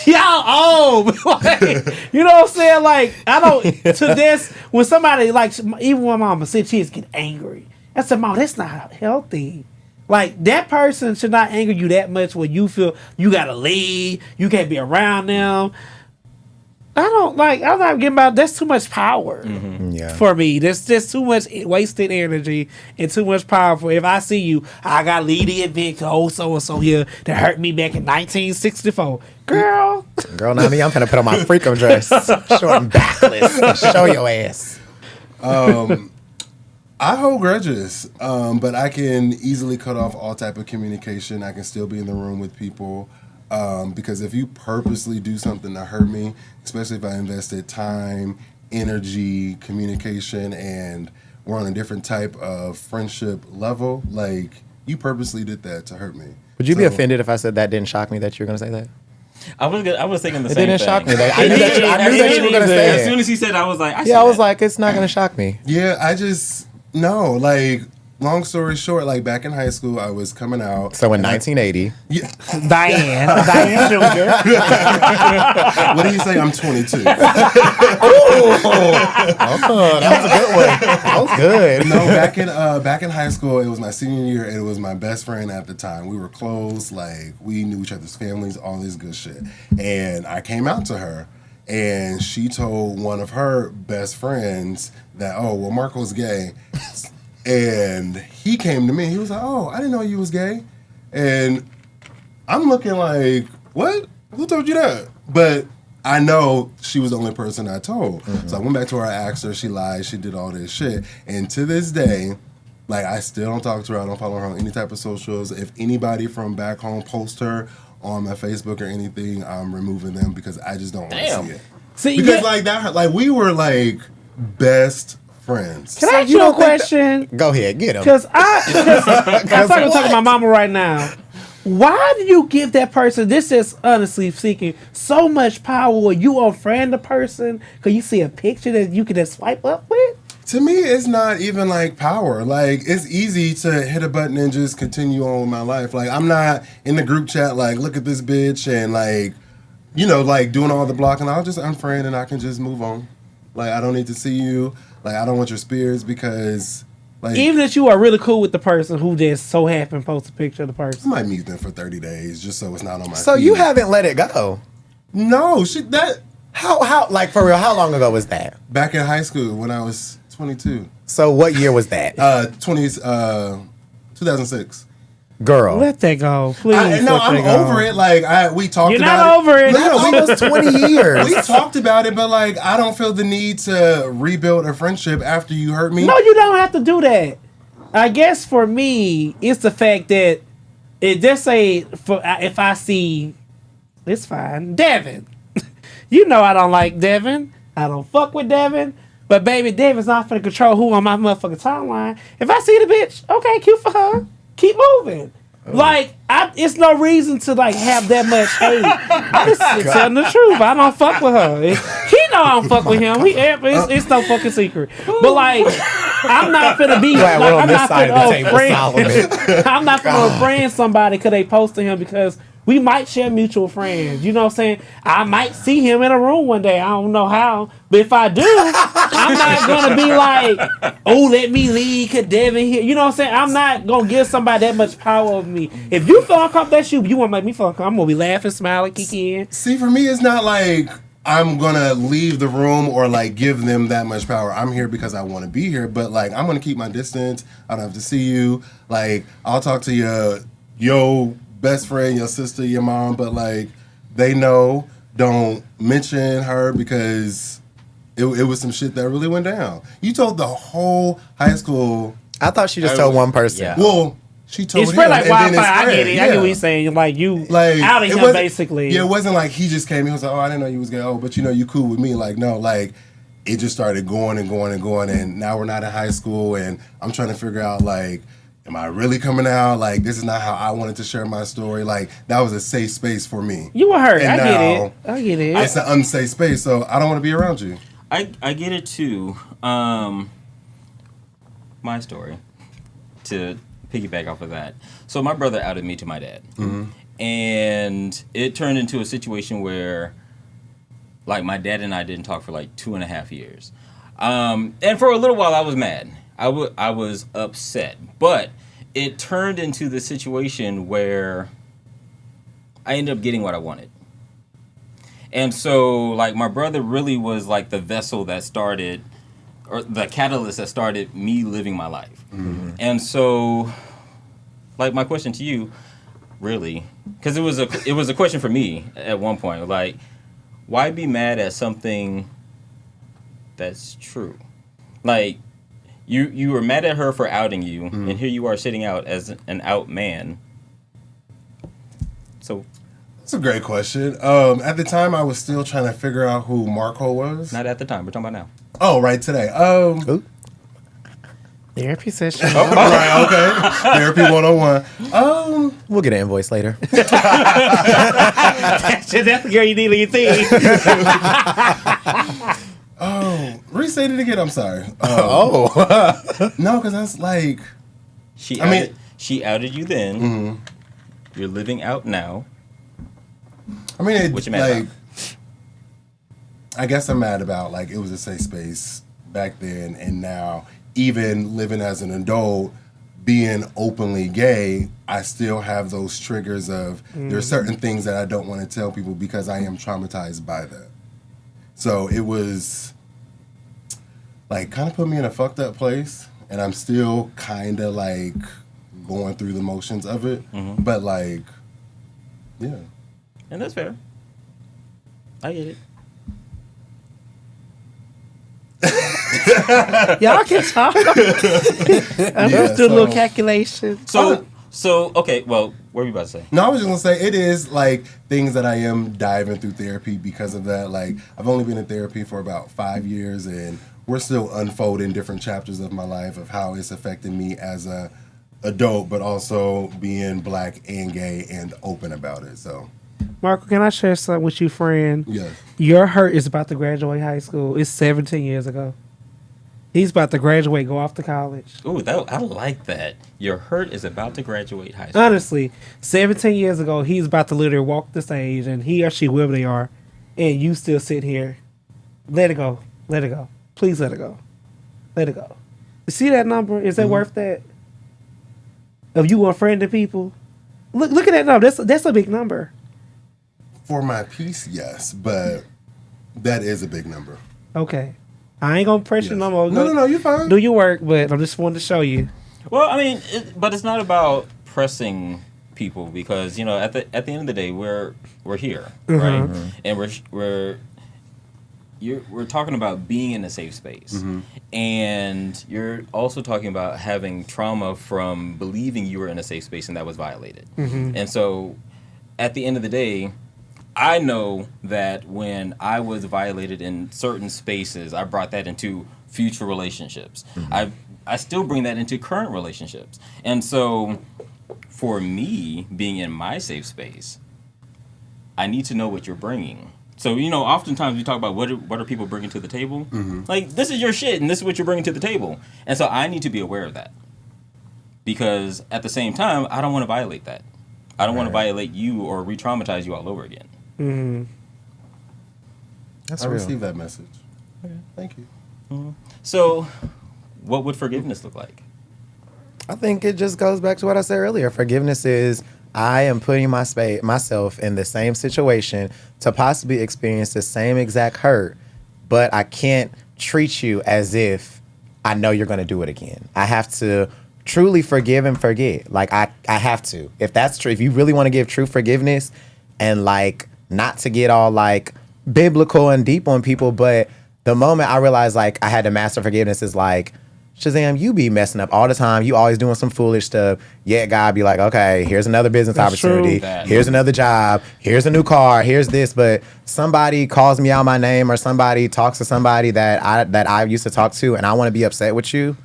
y'all old. Like, you know what I'm saying? Like, I don't, to this, when somebody, like, even when mama said she get angry, I said, mom, that's not healthy. Like, that person should not anger you that much where you feel you gotta leave, you can't be around them. I'm not getting about, that's too much power for me. There's just too much wasted energy and too much power for, if I see you, I got to leave the event, so-and-so here that hurt me back in 1964. Girl, not me. I'm finna put on my freakum dress, short and backless, show your ass. I hold grudges, but I can easily cut off all type of communication. I can still be in the room with people. Because if you purposely do something to hurt me, especially if I invested time, energy, communication, and we're on a different type of friendship level, like, you purposely did that to hurt me. Would you be offended if I said that didn't shock me that you were going to say that? I was thinking the It same thing. didn't shock me. I knew that you were going to say As it. soon as he said, I was like, I was like, it's not going to shock me. Yeah, no, like, long story short, like, back in high school, I was coming out. So in 1980. Yeah. Diane Jr. What do you say? I'm 22. That was a good one. That was good. No, back in high school, it was my senior year, and it was my best friend at the time. We were close, like, we knew each other's families, all this good shit. And I came out to her, and she told one of her best friends that, oh, well, Marco's gay. And he came to me. He was like, "Oh, I didn't know you was gay." And I'm looking like, "What? Who told you that?" But I know she was the only person I told. Mm-hmm. So I went back to her. I asked her. She lied. She did all this shit. And to this day, like, I still don't talk to her. I don't follow her on any type of socials. If anybody from back home posts her on my Facebook or anything, I'm removing them because I just don't want to see it. Because like that, like, we were like best friends. Can I ask you a question? Go ahead, get him. Because I'm talking to my mama right now. Why do you give that person, this is honestly speaking, so much power when you unfriend the person because you see a picture that you can just swipe up with? To me, it's not even like power. Like, it's easy to hit a button and just continue on with my life. Like, I'm not in the group chat like, look at this bitch and like, you know, like doing all the blocking. I'll just unfriend and I can just move on. Like, I don't need to see you. Like, I don't want your spirits because, like... Even if you are really cool with the person who just so happened to post a picture of the person. I might mute them for 30 days just so it's not on my So feed. you haven't let it go? No, How, like, for real, how long ago was that? Back in high school when I was 22. So what year was that? 2006. Girl. Let that go, please. I'm over it. Like, we talked You're about not over it. No, almost 20 years. We talked about it, but like, I don't feel the need to rebuild a friendship after you hurt me. No, you don't have to do that. I guess for me, it's the fact that it just say if I see, it's fine. Devin, you know I don't like Devin. I don't fuck with Devin. But baby, Devin's not finna control who on my motherfucking timeline. If I see the bitch, okay, cute for her. Keep moving. Like, it's no reason to like have that much hate. I'm just telling the truth. I don't fuck with her. He know I don't fuck with him. It's no fucking secret. But like, I'm not finna be. Glad Like, we're on I'm this not side of the table, finna I'm not finna friend somebody because they posted him because we might share mutual friends. You know what I'm saying? I might see him in a room one day. I don't know how. But if I do, I'm not going to be like, oh, let me leave because Devin here. You know what I'm saying? I'm not going to give somebody that much power over me. If you feel uncomfortable, that's you. You want to make me feel uncomfortable. I'm going to be laughing, smiling, kicking. See, for me, it's not like I'm going to leave the room or like give them that much power. I'm here because I want to be here. But like, I'm going to keep my distance. I don't have to see you. Like, I'll talk to you your best friend, your sister, your mom, but like they know, don't mention her because it was some shit that really went down. You told the whole high school. I thought she just told one person. Yeah. Well, she told It's spread him, like and then wildfire. it I spread. get it. I get what you're saying. Like you Like outing it him wasn't- basically. Yeah, it wasn't like he just came. He was like, "Oh, I didn't know you was gay. Oh, but you know, you cool with me." Like, no, like it just started going and going and going, and now we're not in high school, and I'm trying to figure out like, am I really coming out? Like, this is not how I wanted to share my story. Like, that was a safe space for me. You were hurt. And I get now it. I get it. It's an unsafe space, so I don't want to be around you. I get it too. My story, to piggyback off of that. So my brother outed me to my dad. And it turned into a situation where, like, my dad and I didn't talk for like 2.5 years. And for a little while I was mad. I was upset. But it turned into the situation where I ended up getting what I wanted. And so, like, my brother really was like the vessel that started, or the catalyst that started me living my life. And so, like, my question to you, really, because it was a question for me at one point, like, why be mad at something that's true? Like, you were mad at her for outing you, and here you are sitting out as an out man. So That's a great question. At the time, I was still trying to figure out who Marco was. not at the time. We're talking about now. Oh, right, today. Therapy session. Right, okay. Therapy 101. We'll get an invoice later. That's the girl you need on your team. Restate it again. I'm sorry. Oh. No, because that's like. She I outed you then. You're living out now. I mean, What you mad like. about? I guess I'm mad about like it was a safe space back then, and now even living as an adult, being openly gay, I still have those triggers of there's certain things that I don't want to tell people because I am traumatized by that. So it was like kind of put me in a fucked up place, and I'm still kind of like going through the motions of it, but like, yeah. And that's fair. I get it. Y'all can talk. I'm just doing a little calculation. So okay, well, what were you about to say? No, I was just gonna say it is like things that I am diving through therapy because of that. Like I've only been in therapy for about 5 years, and we're still unfolding different chapters of my life of how it's affecting me as a adult, but also being black and gay and open about it. So, Marco, can I share something with you, friend? yes. Your hurt is about to graduate high school. It's 17 years ago. He's about to graduate, go off to college. Ooh, I like that. Your hurt is about to graduate high school. Honestly, 17 years ago, he's about to literally walk the stage, and he or she, whoever they are, and you still sit here. Let it go. Let it go. Please let it go. Let it go. You see that number? Is that worth that? Of you unfriending people? Look at that number. That's a big number. For my piece, yes, but that is a big number. Okay. I ain't gonna press you no more. No, you're fine. Do your work, but I just wanted to show you. Well, I mean, but it's not about pressing people because at the end of the day, we're here, right? And we're talking about being in a safe space, and you're also talking about having trauma from believing you were in a safe space and that was violated. And so, at the end of the day, I know that when I was violated in certain spaces, I brought that into future relationships. I still bring that into current relationships. And so for me, being in my safe space, I need to know what you're bringing. So, oftentimes we talk about what are people bringing to the table. Like, this is your shit and this is what you're bringing to the table. And so I need to be aware of that. Because at the same time, I don't want to violate that. I don't want to violate you or re-traumatize you all over again. That's I real. received that message. Okay. Thank you. So, what would forgiveness look like? I think it just goes back to what I said earlier. Forgiveness is I am putting myself in the same situation to possibly experience the same exact hurt, but I can't treat you as if I know you're going to do it again. I have to truly forgive and forget. Like I have to. If that's true, if you really want to give true forgiveness and like not to get all like biblical and deep on people, but the moment I realized like I had to master forgiveness is like, Shazam, you be messing up all the time. You always doing some foolish stuff. Yet God be like, okay, here's another business opportunity. Here's another job. Here's a new car. Here's this. But somebody calls me out my name or somebody talks to somebody that I used to talk to and I want to be upset with you.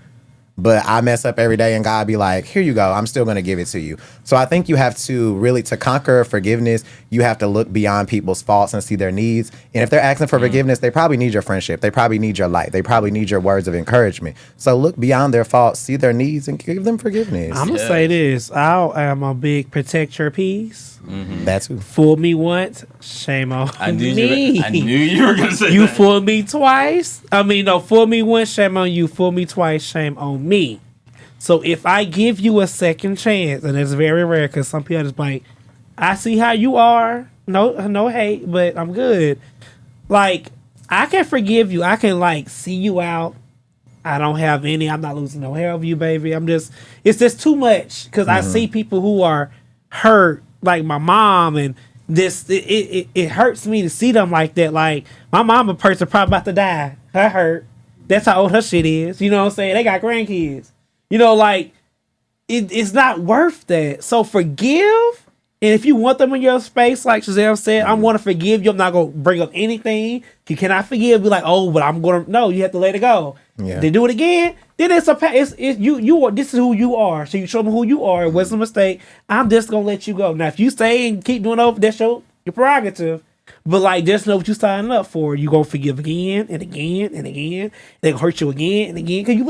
But I mess up every day and God be like, here you go. I'm still going to give it to you. So I think you have to really, to conquer forgiveness, you have to look beyond people's faults and see their needs. And if they're asking for forgiveness, they probably need your friendship. They probably need your light. They probably need your words of encouragement. So look beyond their faults, see their needs, and give them forgiveness. I'm going to say this. I am a big protect your peace. That's who. Fool me once, shame on me. I knew you were going to say you that. fool me twice. Fool me once, shame on you. Fool me twice, shame on me. So if I give you a second chance, and it's very rare because some people just like, I see how you are. No hate, but I'm good. Like, I can forgive you. I can like see you out. I don't have any. I'm not losing no hair of you, baby. It's just too much because I see people who are hurt, like my mom, and this it hurts me to see them like that. Like my mom, a person probably about to die. Her hurt. That's how old her shit is. You know what I'm saying? They got grandkids. You know, like it's not worth that. So forgive, and if you want them in your space, like Shazam said, I want to forgive you. I'm not gonna bring up anything. You cannot forgive. Be like, oh, but I'm gonna. No, you have to let it go. Yeah. They do it again. Then it's you are. This is who you are. So you show them who you are. It wasn't a mistake. I'm just gonna let you go. Now, if you stay and keep doing over, that's your prerogative. But like, just know what you signing up for. You gonna forgive again and again and again. They gonna hurt you again and again because you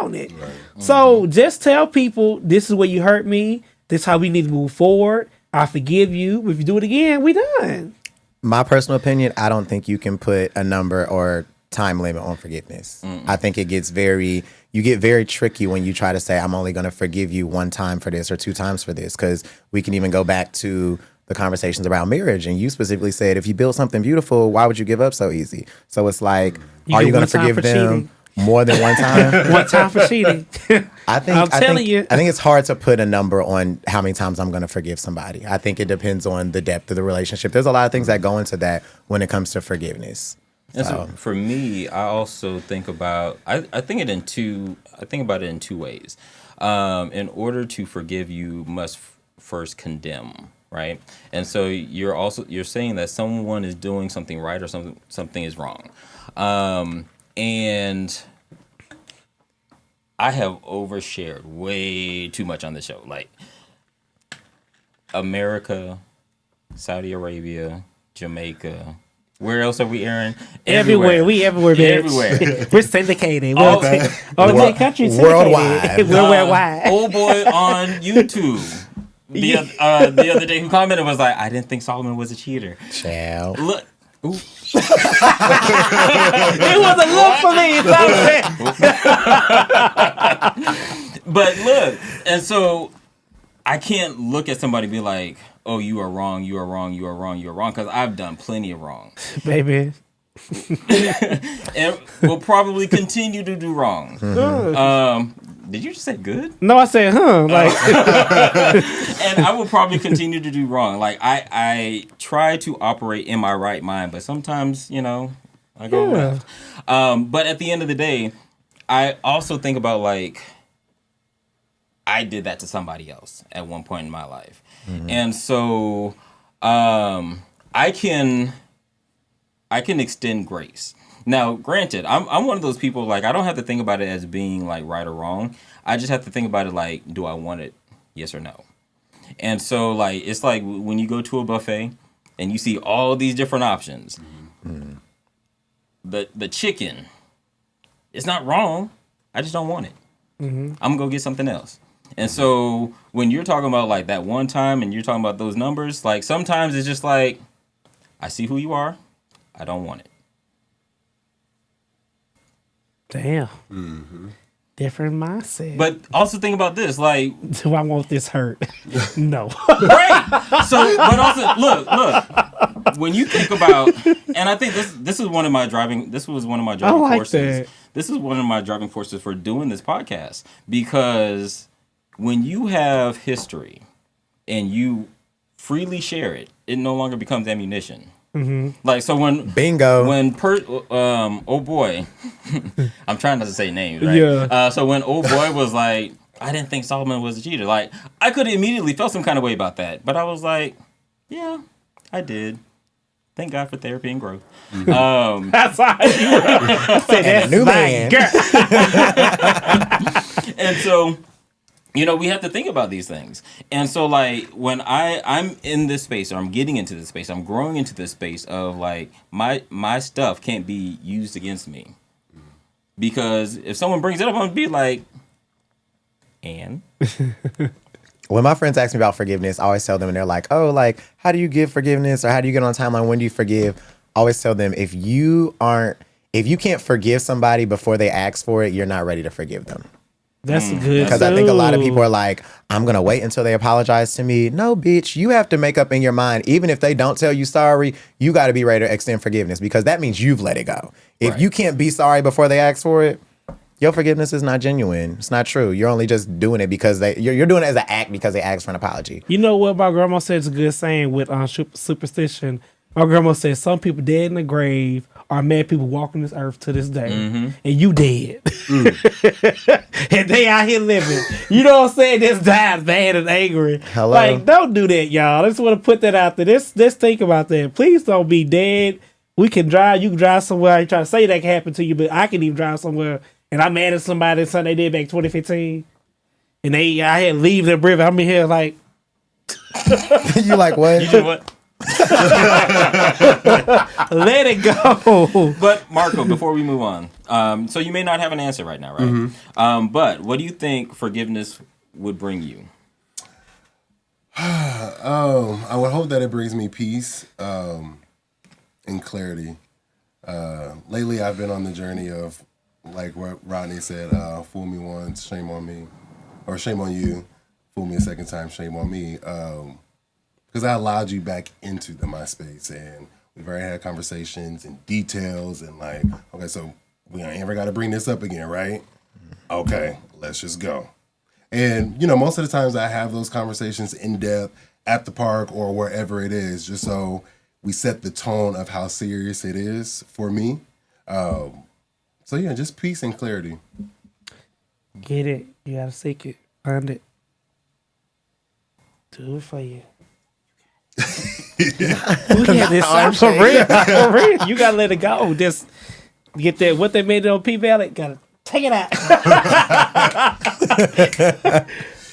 allowing it. Right. So just tell people this is where you hurt me. This is how we need to move forward. I forgive you. If you do it again, we done. My personal opinion, I don't think you can put a number or time limit on forgiveness. I think you get very tricky when you try to say, I'm only going to forgive you one time for this or two times for this, because we can even go back to the conversations around marriage. And you specifically said, if you build something beautiful, why would you give up so easy? So it's like, are you going to forgive them more than one time? One time for cheating. I think it's hard to put a number on how many times I'm going to forgive somebody. I think it depends on the depth of the relationship. There's a lot of things that go into that when it comes to forgiveness. And so for me, I also think about I think about it in two ways. In order to forgive, you must first condemn, right? And so you're saying that someone is doing something right or something is wrong. And I have overshared way too much on the show. Like America, Saudi Arabia, Jamaica. Where else are we airing? Everywhere. We everywhere, bitch. Everywhere. We're syndicated. All 10 countries worldwide. We're worldwide. Old boy on YouTube the other day who commented was like, I didn't think Solomon was a cheater. Child. Look. Ooh. It was a look for me. But look, and so I can't look at somebody and be like, oh, you are wrong, you are wrong, you are wrong, you are wrong, because I've done plenty of wrong. Baby. And will probably continue to do wrong. Did you just say good? No, I said, like, and I will probably continue to do wrong. Like I try to operate in my right mind, but sometimes, I go left. But at the end of the day, I also think about like I did that to somebody else at one point in my life. Mm-hmm. And so I can extend grace. Now, granted, I'm one of those people, like, I don't have to think about it as being, like, right or wrong. I just have to think about it, like, do I want it? Yes or no? And so, like, it's like when you go to a buffet and you see all these different options. Mm-hmm. The chicken, it's not wrong. I just don't want it. Mm-hmm. I'm going to go get something else. And so when you're talking about, like, that one time and you're talking about those numbers, like, sometimes it's just like, I see who you are. I don't want it. Damn. Mm-hmm. Different mindset. But also think about this, like, do I want this hurt? No. Right. So, but also, look. when you think about, and I think this was one of my driving forces. That. This is one of my driving forces for doing this podcast, because when you have history and you freely share it, it no longer becomes ammunition. Like, so when oh boy, I'm trying not to say names, right? Yeah. So when old boy was like, I didn't think Solomon was a cheater. Like, I could have immediately felt some kind of way about that, but I was like, yeah, I did. Thank God for therapy and growth. That's all I said. That's new my man. girl. And so, you know, we have to think about these things. And so, like, when I'm in this space, or I'm getting into this space, I'm growing into this space of, like, my stuff can't be used against me. Because if someone brings it up, I'm going to be like, and? When my friends ask me about forgiveness, I always tell them, and they're like, oh, like, how do you give forgiveness? Or how do you get on a timeline? When do you forgive? I always tell them, if you can't forgive somebody before they ask for it, you're not ready to forgive them. That's good. Because I think a lot of people are like, I'm going to wait until they apologize to me. No, bitch, you have to make up in your mind. Even if they don't tell you sorry, you got to be ready to extend forgiveness, because that means you've let it go. If you can't be sorry before they ask for it, your forgiveness is not genuine. It's not true. You're only just doing it because you're doing it as an act because they asked for an apology. You know what my grandma said is a good saying with Superstition? My grandma said some people dead in the grave are mad people walking this earth to this day. And you dead. And they out here living. You know what I'm saying? This dies mad and angry. Hello? Like, don't do that, y'all. I just want to put that out there. Let's think about that. Please don't be dead. We can drive. You can drive somewhere. You try to say that can happen to you, but I can even drive somewhere. And I'm mad at somebody something they did back 2015. And I had to leave their river. I'm in here like... You like what? You know what? Let it go. But Marco, before we move on, so you may not have an answer right now, right? But what do you think forgiveness would bring you? I would hope that it brings me peace and clarity. Lately, I've been on the journey of, like what Rodney said, fool me once, shame on me. Or shame on you, fool me a second time, shame on me. Because I allowed you back into my space, and we've already had conversations and details, and like, okay, so we ain't ever got to bring this up again, right? Okay, let's just go. And, you know, most of the times I have those conversations in depth at the park or wherever it is, just so we set the tone of how serious it is for me. So yeah, just peace and clarity. Get it. You gotta seek it. Find it. Do it for you. For real. For real. You gotta let it go. Just get that. What they made it on P Valley. Gotta take it out.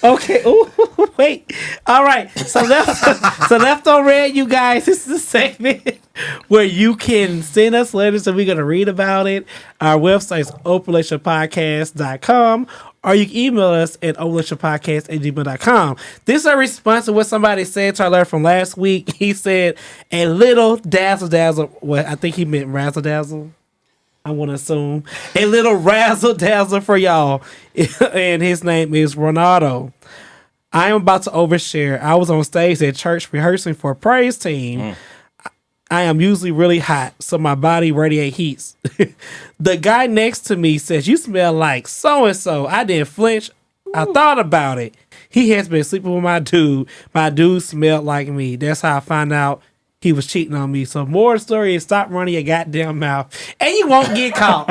Okay. Ooh, wait. All right. So left on red, you guys. This is the segment where you can send us letters and we're gonna read about it. Our website is openrelationshippodcast.com, or you can email us at openrelationshippodcast@gmail.com. This is a response to what somebody said to our letter from last week. He said, "A little dazzle dazzle." Well, I think he meant razzle dazzle. I want to assume a little razzle dazzle for y'all. And his name is Ronaldo. I am about to overshare. I was on stage at church rehearsing for a praise team. I am usually really hot, so my body radiates heat. The guy next to me says, "You smell like so-and-so." I didn't flinch. I thought about it. He has been sleeping with my dude. My dude smelled like me. That's how I found out he was cheating on me. So more of the story is stop running your goddamn mouth and you won't get caught.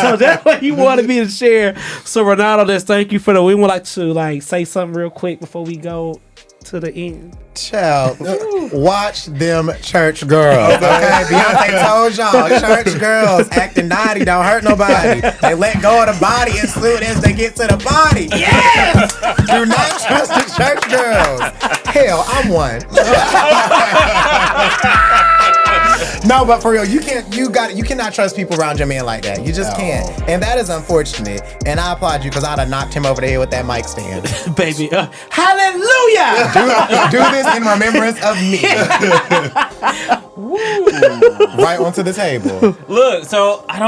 So that's what you wanted me to share. So Ronaldo, let's thank you for we would like to say something real quick before we go to the end. Child, watch them church girls. Okay, Beyonce told y'all, church girls acting naughty don't hurt nobody. They let go of the body as soon as they get to the body. Yes! Do not trust the church girls. Hell, I'm one. No, but for real, you cannot trust people around your man like that. You just can't. And that is unfortunate. And I applaud you because I'd have knocked him over the head with that mic stand. Baby, hallelujah! Do this in remembrance of me. Right onto the table. Look, so I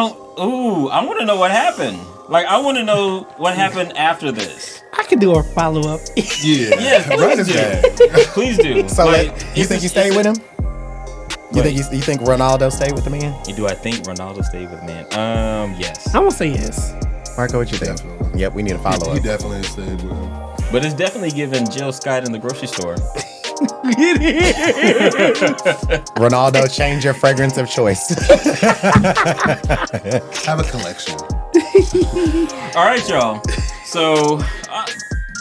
want to know what happened. Like, I want to know what happened after this. I can do a follow-up. Yeah. Yes, please do. Please do. So, you think you stayed with him? You think Ronaldo stayed with the man? Do I think Ronaldo stayed with man? Yes. I'm gonna say yes. Marco, what you think? Definitely. Yep, we need a follow He up. definitely stayed with him. But it's definitely giving Jill Scott in the grocery store. Ronaldo, change your fragrance of choice. Have a collection. All right, y'all. So,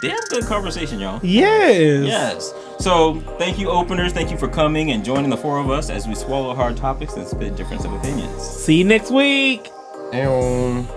damn good conversation, y'all. Yes. Yes. So, thank you, openers. Thank you for coming and joining the four of us as we swallow hard topics and spit difference of opinions. See you next week. Ew.